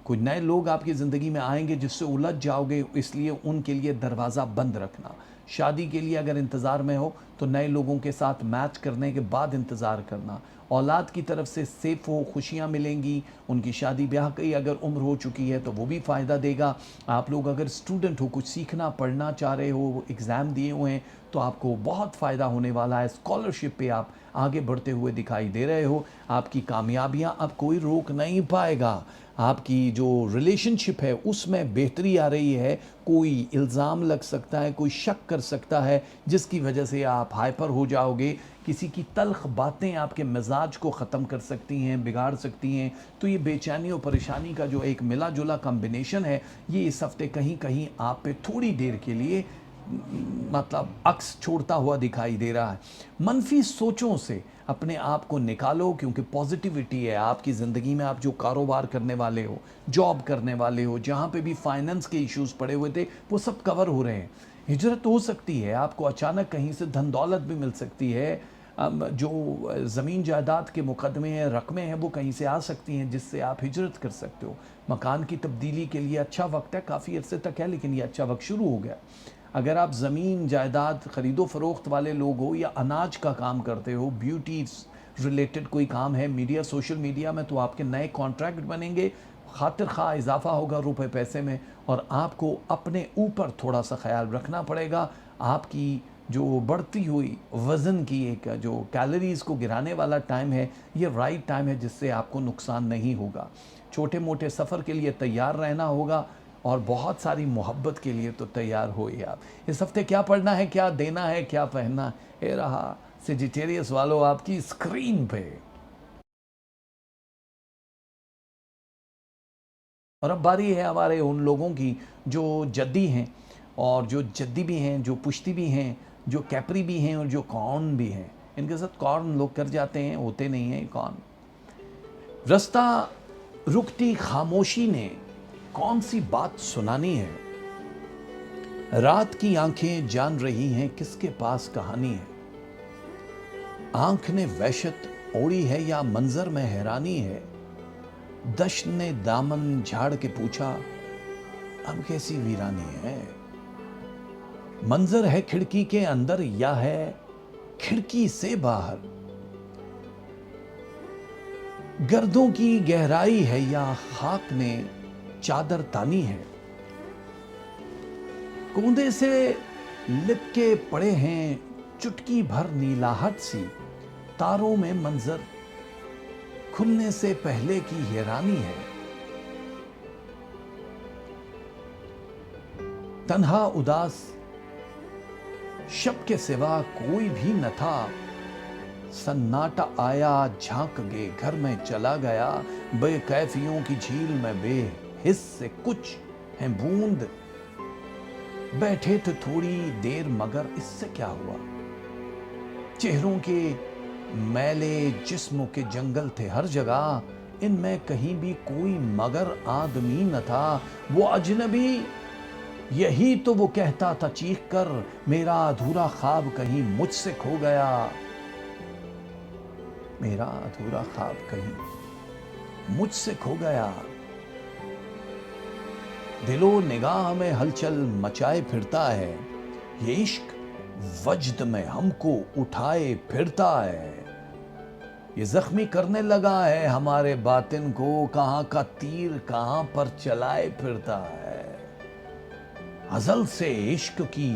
کوئی نئے لوگ آپ کی زندگی میں آئیں گے جس سے الجھ جاؤ گے، اس لیے ان کے لیے دروازہ بند رکھنا۔ شادی کے لیے اگر انتظار میں ہو تو نئے لوگوں کے ساتھ میچ کرنے کے بعد انتظار کرنا۔ اولاد کی طرف سے سیف ہو، خوشیاں ملیں گی، ان کی شادی بیاہ کی اگر عمر ہو چکی ہے تو وہ بھی فائدہ دے گا۔ آپ لوگ اگر اسٹوڈنٹ ہو، کچھ سیکھنا پڑھنا چاہ رہے ہو، ایگزام دیے ہوئے ہیں، تو آپ کو بہت فائدہ ہونے والا ہے۔ اسکالرشپ پہ آپ آگے بڑھتے ہوئے دکھائی دے رہے ہو، آپ کی کامیابیاں اب کوئی روک نہیں پائے گا۔ آپ کی جو ریلیشن شپ ہے اس میں بہتری آ رہی ہے، کوئی الزام لگ سکتا ہے، کوئی شک کر سکتا ہے جس کی وجہ سے آپ ہائپر ہو جاؤ گے، کسی کی تلخ باتیں آپ کے مزاج کو ختم کر سکتی ہیں، بگاڑ سکتی ہیں۔ تو یہ بے چینی اور پریشانی کا جو ایک ملا جلا کمبینیشن ہے، یہ اس ہفتے کہیں کہیں آپ پہ تھوڑی دیر کے لیے مطلب عکس چھوڑتا ہوا دکھائی دے رہا ہے۔ منفی سوچوں سے اپنے آپ کو نکالو، کیونکہ پازیٹیوٹی ہے آپ کی زندگی میں۔ آپ جو کاروبار کرنے والے ہو، جاب کرنے والے ہو، جہاں پہ بھی فائننس کے ایشوز پڑے ہوئے تھے وہ سب کور ہو رہے ہیں۔ ہجرت ہو سکتی ہے، آپ کو اچانک کہیں سے دھن دولت بھی مل سکتی ہے، جو زمین جائیداد کے مقدمے ہیں، رقمیں ہیں، وہ کہیں سے آ سکتی ہیں جس سے آپ ہجرت کر سکتے ہو۔ مکان کی تبدیلی کے لیے اچھا وقت ہے، کافی عرصے تک ہے لیکن یہ اچھا وقت شروع ہو گیا۔ اگر آپ زمین جائیداد خرید و فروخت والے لوگ ہو یا اناج کا کام کرتے ہو، بیوٹی ریلیٹڈ کوئی کام ہے میڈیا، سوشل میڈیا میں، تو آپ کے نئے کانٹریکٹ بنیں گے، خاطر خواہ اضافہ ہوگا روپے پیسے میں، اور آپ کو اپنے اوپر تھوڑا سا خیال رکھنا پڑے گا۔ آپ کی جو بڑھتی ہوئی وزن کی ایک جو کیلریز کو گرانے والا ٹائم ہے، یہ رائٹ ٹائم ہے جس سے آپ کو نقصان نہیں ہوگا۔ چھوٹے موٹے سفر کے لیے تیار رہنا ہوگا، اور بہت ساری محبت کے لیے تو تیار ہوئے آپ۔ اس ہفتے کیا پڑھنا ہے، کیا دینا ہے، کیا پہننا ہے، رہا سیجیٹیریس والو آپ کی اسکرین پہ۔ اور اب باری ہے ہمارے ان لوگوں کی جو جدی ہیں، اور جو جدی بھی ہیں، جو پشتی بھی ہیں، جو کیپری بھی ہیں، اور جو کارن بھی ہیں۔ ان کے ساتھ کارن لوگ کر جاتے ہیں، ہوتے نہیں ہیں کارن۔ رستہ رکتی خاموشی نے کون سی بات سنانی ہے؟ رات کی آنکھیں جان رہی ہیں کس کے پاس کہانی ہے؟ آنکھ نے وحشت اوڑی ہے یا منظر میں حیرانی ہے؟ دشت نے دامن جھاڑ کے پوچھا اب کیسی ویرانی ہے؟ منظر ہے کھڑکی کے اندر یا ہے کھڑکی سے باہر؟ گردوں کی گہرائی ہے یا خاک نے چادر تانی ہے؟ کوندے سے لپکے پڑے ہیں چٹکی بھر نیلاہٹ سی، تاروں میں منظر کھلنے سے پہلے کی حیرانی ہے۔ تنہا اداس شب کے سوا کوئی بھی نہ تھا، سناٹا آیا جھانک گے گھر میں چلا گیا، بے کیفیوں کی جھیل میں بے حس سے کچھ ہیں بوند، بیٹھے تھے تھوڑی دیر مگر اس سے کیا ہوا؟ چہروں کے میلے جسموں کے جنگل تھے ہر جگہ، ان میں کہیں بھی کوئی مگر آدمی نہ تھا۔ وہ اجنبی یہی تو وہ کہتا تھا چیخ کر، میرا ادھورا خواب کہیں مجھ سے کھو گیا، میرا ادھورا خواب کہیں مجھ سے کھو گیا۔ دل و نگاہ میں ہلچل مچائے پھرتا ہے، یہ عشق وجد میں ہم کو اٹھائے پھرتا ہے، یہ زخمی کرنے لگا ہے ہمارے باطن کو، کہاں کا تیر کہاں پر چلائے پھرتا ہے۔ ازل سے عشق کی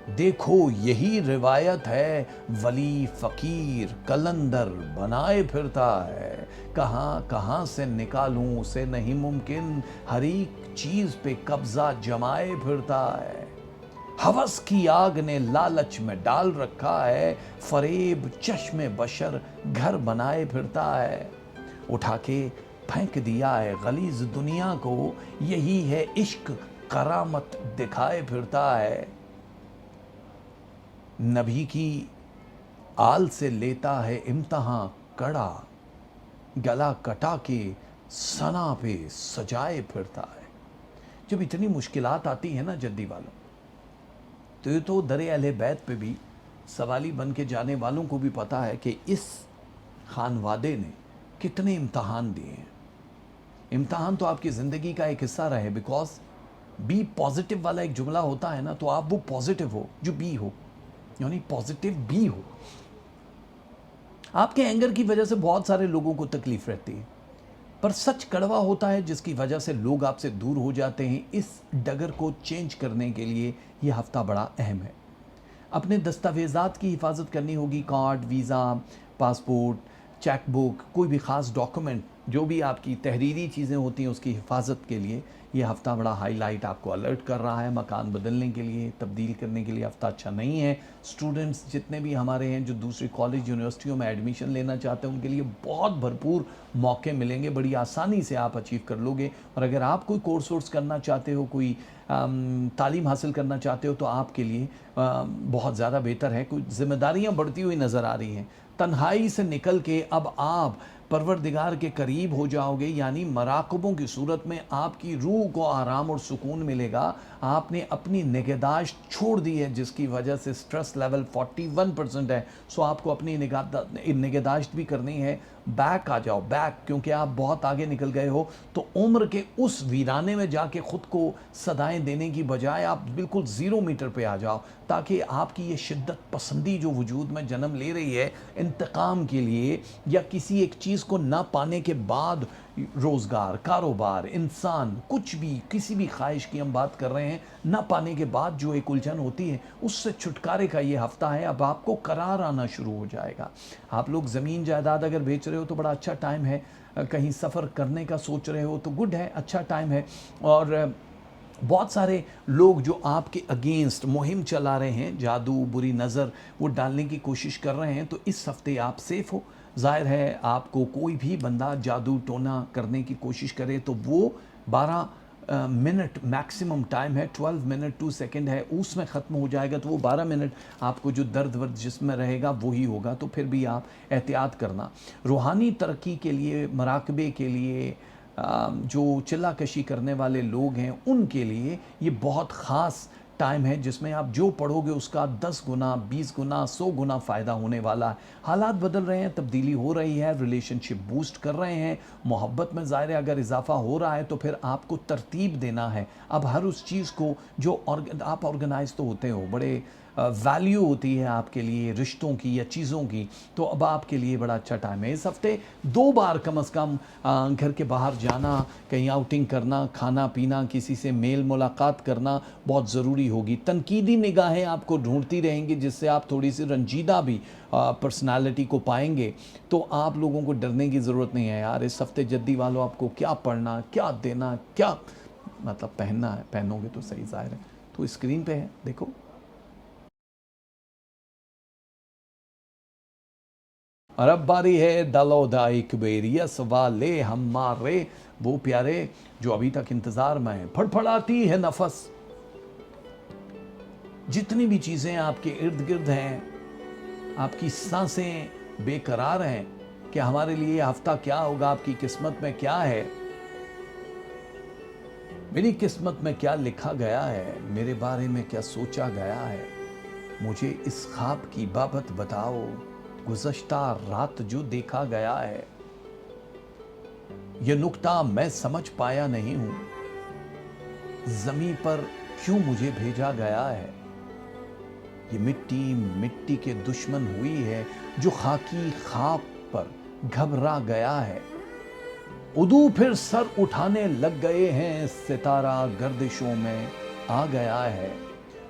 دیکھو یہی روایت ہے، ولی فقیر کلندر بنائے پھرتا ہے، کہاں کہاں سے نکالوں اسے نہیں ممکن، ہر ایک چیز پہ قبضہ جمائے پھرتا ہے، ہوس کی آگ نے لالچ میں ڈال رکھا ہے، فریب چشم بشر گھر بنائے پھرتا ہے، اٹھا کے پھینک دیا ہے غلیظ دنیا کو، یہی ہے عشق کرامت دکھائے پھرتا ہے، نبی کی آل سے لیتا ہے امتحان کڑا، گلا کٹا کے سنا پہ سجائے پھرتا ہے۔ جب اتنی مشکلات آتی ہیں نا جدی والوں، تو یہ تو در اہل بیت پہ بھی سوالی بن کے جانے والوں کو بھی پتا ہے کہ اس خانوادے نے کتنے امتحان دیے ہیں۔ امتحان تو آپ کی زندگی کا ایک حصہ رہے، بیکاز بی پازیٹیو والا ایک جملہ ہوتا ہے نا، تو آپ وہ پازیٹیو ہو جو بی ہو، یعنی پازیٹیو بی ہو۔ آپ کے اینگر کی وجہ سے بہت سارے لوگوں کو تکلیف رہتی ہے، پر سچ کڑوا ہوتا ہے جس کی وجہ سے لوگ آپ سے دور ہو جاتے ہیں۔ اس ڈگر کو چینج کرنے کے لیے یہ ہفتہ بڑا اہم ہے۔ اپنے دستاویزات کی حفاظت کرنی ہوگی، card, visa, passport, cheque book, کوئی بھی خاص ڈاکومنٹ، جو بھی آپ کی تحریری چیزیں ہوتی ہیں اس کی حفاظت کے لیے یہ ہفتہ بڑا ہائی لائٹ آپ کو الرٹ کر رہا ہے۔ مکان بدلنے کے لیے، تبدیل کرنے کے لیے ہفتہ اچھا نہیں ہے۔ اسٹوڈنٹس جتنے بھی ہمارے ہیں جو دوسری کالج یونیورسٹیوں میں ایڈمیشن لینا چاہتے ہیں، ان کے لیے بہت بھرپور موقع ملیں گے، بڑی آسانی سے آپ اچیو کر لو گے۔ اور اگر آپ کوئی کورس کرنا چاہتے ہو، کوئی تعلیم حاصل کرنا چاہتے ہو، تو آپ کے لیے بہت زیادہ بہتر ہے۔ کچھ ذمہ داریاں بڑھتی ہوئی نظر آ رہی ہیں، تنہائی سے نکل کے اب آپ پروردگار کے قریب ہو جاؤ گے، یعنی مراقبوں کی صورت میں آپ کی روح کو آرام اور سکون ملے گا۔ آپ نے اپنی نگہداشت چھوڑ دی ہے جس کی وجہ سے سٹریس لیول 41% ہے، سو آپ کو اپنی نگہداشت بھی کرنی ہے۔ بیک آ جاؤ، بیک، کیونکہ آپ بہت آگے نکل گئے ہو، تو عمر کے اس ویرانے میں جا کے خود کو صدائیں دینے کی بجائے آپ بالکل 0 میٹر پہ آ جاؤ، تاکہ آپ کی یہ شدت پسندی جو وجود میں جنم لے رہی ہے انتقام کے لیے، یا کسی ایک چیز کو نہ پانے کے بعد، روزگار، کاروبار، انسان، کچھ بھی، کسی بھی خواہش کی ہم بات کر رہے ہیں، نہ پانے کے بعد جو ایک الجھن ہوتی ہے، اس سے چھٹکارے کا یہ ہفتہ ہے۔ اب آپ کو قرار آنا شروع ہو جائے گا۔ آپ لوگ زمین جائیداد اگر بیچ رہے ہو تو بڑا اچھا ٹائم ہے، کہیں سفر کرنے کا سوچ رہے ہو تو گڈ ہے، اچھا ٹائم ہے۔ اور بہت سارے لوگ جو آپ کے اگینسٹ مہم چلا رہے ہیں، جادو، بری نظر، وہ ڈالنے کی کوشش کر رہے ہیں، تو اس ہفتے آپ سیف ہو۔ ظاہر ہے آپ کو کوئی بھی بندہ جادو ٹونا کرنے کی کوشش کرے تو وہ 12 منٹ میکسیمم ٹائم ہے، 12 منٹ 2 سیکنڈ ہے، اس میں ختم ہو جائے گا، تو وہ 12 منٹ آپ کو جو درد ورد جسم میں رہے گا وہی ہوگا، تو پھر بھی آپ احتیاط کرنا۔ روحانی ترقی کے لیے، مراقبے کے لیے، جو چلہ کشی کرنے والے لوگ ہیں ان کے لیے یہ بہت خاص ٹائم ہے، جس میں آپ جو پڑھو گے اس کا 10 گنا، 20 گنا، 100 گنا فائدہ ہونے والا ہے۔ حالات بدل رہے ہیں، تبدیلی ہو رہی ہے، ریلیشن شپ بوسٹ کر رہے ہیں، محبت میں ظاہر ہے اگر اضافہ ہو رہا ہے تو پھر آپ کو ترتیب دینا ہے۔ اب ہر اس چیز کو جو آپ آرگنائز تو ہوتے ہو، بڑے ویلیو ہوتی ہے آپ کے لیے رشتوں کی یا چیزوں کی، تو اب آپ کے لیے بڑا اچھا ٹائم ہے۔ اس ہفتے 2 بار کم از کم گھر کے باہر جانا، کہیں آؤٹنگ کرنا، کھانا پینا، کسی سے میل ملاقات کرنا بہت ضروری ہوگی۔ تنقیدی نگاہیں آپ کو ڈھونڈتی رہیں گی، جس سے آپ تھوڑی سی رنجیدہ بھی پرسنالٹی کو پائیں گے، تو آپ لوگوں کو ڈرنے کی ضرورت نہیں ہے یار۔ اس ہفتے جدی والوں آپ کو کیا پڑھنا، کیا دینا، کیا مطلب پہننا ہے، پہنو گے تو صحیح، ظاہر ہے۔ تو اسکرین پہ ہے، دیکھو۔ رب باری ہے دلو دا ایک بیریہ سوالے ہمارے، وہ پیارے جو ابھی تک انتظار میں ہیں۔ پھڑ پھڑاتی ہے نفس، جتنی بھی چیزیں آپ کے ارد گرد ہیں، آپ کی سانسیں بے قرار ہیں کہ ہمارے لیے یہ ہفتہ کیا ہوگا، آپ کی قسمت میں کیا ہے، میری قسمت میں کیا لکھا گیا ہے، میرے بارے میں کیا سوچا گیا ہے، مجھے اس خواب کی بابت بتاؤ، گزشتہ رات جو دیکھا گیا ہے، یہ نکتہ میں سمجھ پایا نہیں ہوں، زمیں پر کیوں مجھے بھیجا گیا ہے، یہ مٹی مٹی کے دشمن ہوئی ہے، جو خاکی خواب پر گھبرا گیا ہے، عدو پھر سر اٹھانے لگ گئے ہیں، ستارہ گردشوں میں آ گیا ہے،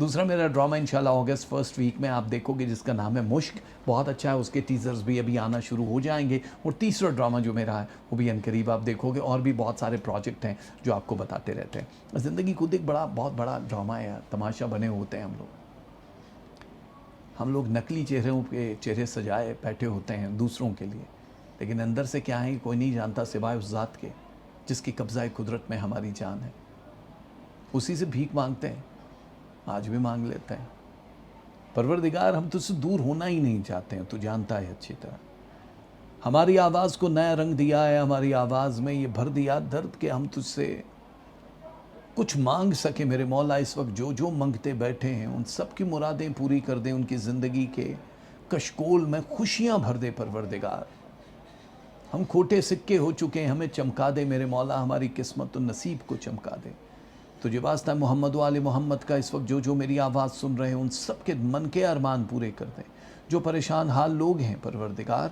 دوسرا میرا ڈرامہ انشاءاللہ اگست فرسٹ ویک میں آپ دیکھو گے، جس کا نام ہے مشک. بہت اچھا ہے، اس کے ٹیزرز بھی ابھی آنا شروع ہو جائیں گے. اور تیسرا ڈرامہ جو میرا ہے وہ بھی عنقریب آپ دیکھو گے. اور بھی بہت سارے پروجیکٹ ہیں جو آپ کو بتاتے رہتے ہیں. زندگی خود ایک بہت بڑا ڈرامہ ہے، تماشا بنے ہوتے ہیں ہم لوگ نقلی چہروں کے چہرے سجائے بیٹھے ہوتے ہیں دوسروں کے لیے، لیکن اندر سے کیا ہے کوئی نہیں جانتا سوائے اس ذات کے جس کی قبضہ قدرت میں ہماری جان ہے. اسی سے بھیک مانگتے ہیں، آج بھی مانگ لیتے ہیں. پروردگار ہم تجھ سے دور ہونا ہی نہیں چاہتے ہیں، تو جانتا ہے اچھی طرح. ہماری آواز کو نیا رنگ دیا ہے، ہماری آواز میں یہ بھر دیا درد کہ ہم تجھ سے کچھ مانگ سکے میرے مولا. اس وقت جو منگتے بیٹھے ہیں ان سب کی مرادیں پوری کر دیں، ان کی زندگی کے کشکول میں خوشیاں بھر دے پروردگار. ہم کھوٹے سکے ہو چکے ہیں، ہمیں چمکا دے میرے مولا، ہماری قسمت و نصیب کو چمکا دے. تجھے واسطہ ہے محمد و آل محمد کا، اس وقت جو میری آواز سن رہے ہیں ان سب کے من کے ارمان پورے کر دیں. جو پریشان حال لوگ ہیں پروردگار،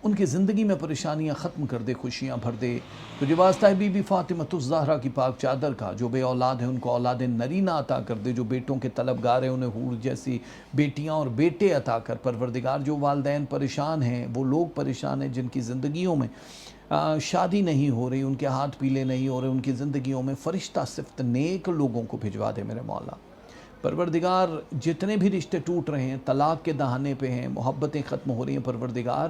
ان کی زندگی میں پریشانیاں ختم کر دے، خوشیاں بھر دے. تجھے واسطہ ہے بی بی فاطمۃ الزہرا کی پاک چادر کا، جو بے اولاد ہیں ان کو اولاد نرینہ عطا کر دے. جو بیٹوں کے طلبگار ہیں انہیں حور جیسی بیٹیاں اور بیٹے عطا کر پروردگار. جو والدین پریشان ہیں، وہ لوگ پریشان ہیں جن کی زندگیوں میں شادی نہیں ہو رہی، ان کے ہاتھ پیلے نہیں ہو رہے، ان کی زندگیوں میں فرشتہ صفت نیک لوگوں کو بھجوا دے میرے مولا. پروردگار جتنے بھی رشتے ٹوٹ رہے ہیں، طلاق کے دہانے پہ ہیں، محبتیں ختم ہو رہی ہیں، پروردگار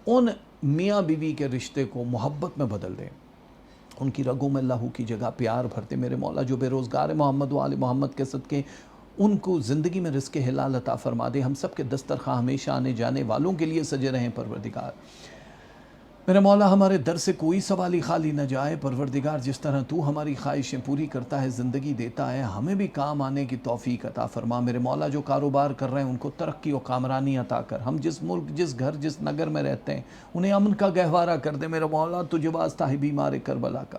ان میاں بیوی کے رشتے کو محبت میں بدل دے. ان کی رگوں میں لہو کی جگہ پیار بھرتے میرے مولا. جو بے روزگار محمد و آل محمد کے صدقے ان کو زندگی میں رزق حلال عطا فرما دے. ہم سب کے دسترخواں ہمیشہ آنے جانے والوں کے لیے سجے رہیں پروردگار. میرے مولا ہمارے در سے کوئی سوالی خالی نہ جائے پروردگار. جس طرح تو ہماری خواہشیں پوری کرتا ہے، زندگی دیتا ہے، ہمیں بھی کام آنے کی توفیق عطا فرما میرے مولا. جو کاروبار کر رہے ہیں ان کو ترقی و کامرانی عطا کر. ہم جس ملک، جس گھر، جس نگر میں رہتے ہیں انہیں امن کا گہوارہ کر دے میرے مولا. تجھے واسطہ ہے بیمار کربلا کا،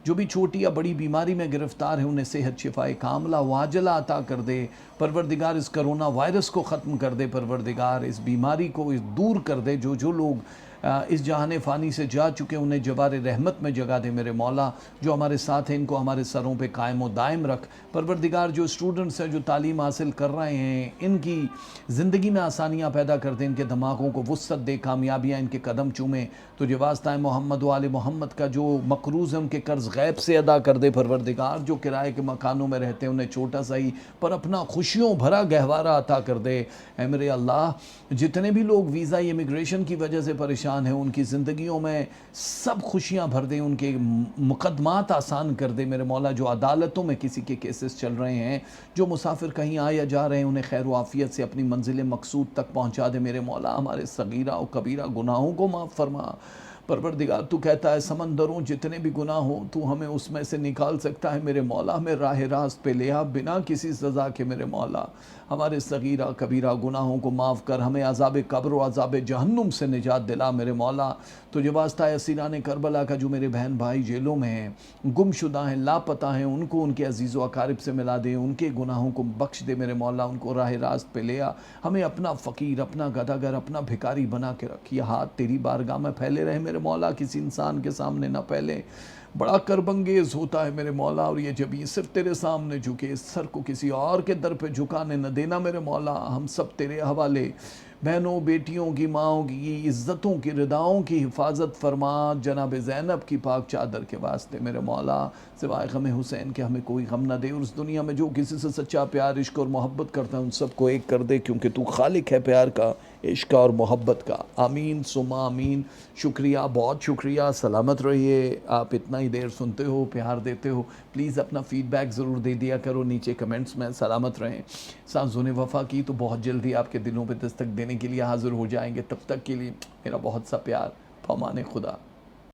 جو بھی چھوٹی یا بڑی بیماری میں گرفتار ہیں انہیں صحت شفائے کاملہ واجلہ عطا کر دے پروردگار. اس کرونا وائرس کو ختم کر دے پروردگار، اس بیماری کو دور کر دے. جو لوگ اس جہان فانی سے جا چکے انہیں جوار رحمت میں جگہ دے میرے مولا. جو ہمارے ساتھ ہیں ان کو ہمارے سروں پہ قائم و دائم رکھ پروردگار. جو اسٹوڈنٹس ہیں جو تعلیم حاصل کر رہے ہیں ان کی زندگی میں آسانیاں پیدا کر دیں، ان کے دماغوں کو وسعت دے، کامیابیاں ان کے قدم چومیں. تجھے واسطہ ہے محمد و آل محمد کا. جو مقروض ہیں ان کے قرض غیب سے ادا کر دے پروردگار. جو کرائے کے مکانوں میں رہتے ہیں انہیں چھوٹا سا ہی پر اپنا خوشیوں بھرا گہوارہ عطا کر دے اے میرے اللہ. جتنے بھی لوگ ویزا امیگریشن کی وجہ سے پریشان ہیں ان کی زندگیوں میں سب خوشیاں بھر دیں، ان کے مقدمات آسان کر دے میرے مولا. جو عدالتوں میں کسی کے کیسز چل رہے ہیں، جو مسافر کہیں آ یا جا رہے ہیں انہیں خیر و عافیت سے اپنی منزل مقصود تک پہنچا دے میرے مولا. ہمارے صغیرہ و کبیرہ گناہوں کو معاف فرما پروردگار. تو کہتا ہے سمندروں جتنے بھی گناہ ہوں تو ہمیں اس میں سے نکال سکتا ہے میرے مولا. ہمیں راہ راست پہ لے آ بنا کسی سزا کے میرے مولا. ہمارے صغیرہ کبیرہ گناہوں کو معاف کر، ہمیں عذاب قبر و عذاب جہنم سے نجات دلا میرے مولا. تجھے واسطہ ہے اسیران کربلا کا. جو میرے بہن بھائی جیلوں میں ہیں، گم شدہ ہیں، لاپتہ ہیں، ان کو ان کے عزیز و اقارب سے ملا دے، ان کے گناہوں کو بخش دے میرے مولا. ان کو راہ راست پہ لے آ. ہمیں اپنا فقیر، اپنا گداگر، اپنا بھکاری بنا کے رکھ. یہ ہاتھ تیری بارگاہ میں پھیلے رہے میرے مولا، کسی انسان کے سامنے نہ پھیلے. بڑا کرب انگیز ہوتا ہے میرے مولا. اور یہ جب یہ صرف تیرے سامنے جھکے، اس سر کو کسی اور کے در پہ جھکانے نہ دینا میرے مولا. ہم سب تیرے حوالے. بہنوں، بیٹیوں کی، ماؤں کی عزتوں کی، رداؤں کی حفاظت فرما جناب زینب کی پاک چادر کے واسطے میرے مولا. سوائے غم حسین کے ہمیں کوئی غم نہ دے. اور اس دنیا میں جو کسی سے سچا پیار، عشق اور محبت کرتا ہے ان سب کو ایک کر دے، کیونکہ تو خالق ہے پیار کا، عشق اور محبت کا. آمین ثم آمین. شکریہ، بہت شکریہ. سلامت رہیے. آپ اتنا ہی دیر سنتے ہو، پیار دیتے ہو. پلیز اپنا فیڈ بیک ضرور دے دیا کرو نیچے کمنٹس میں. سلامت رہیں. سانسوں نے وفا کی تو بہت جلدی آپ کے دلوں پہ دستک دینے کے لیے حاضر ہو جائیں گے. تب تک کے لیے میرا بہت سا پیار. پامان خدا.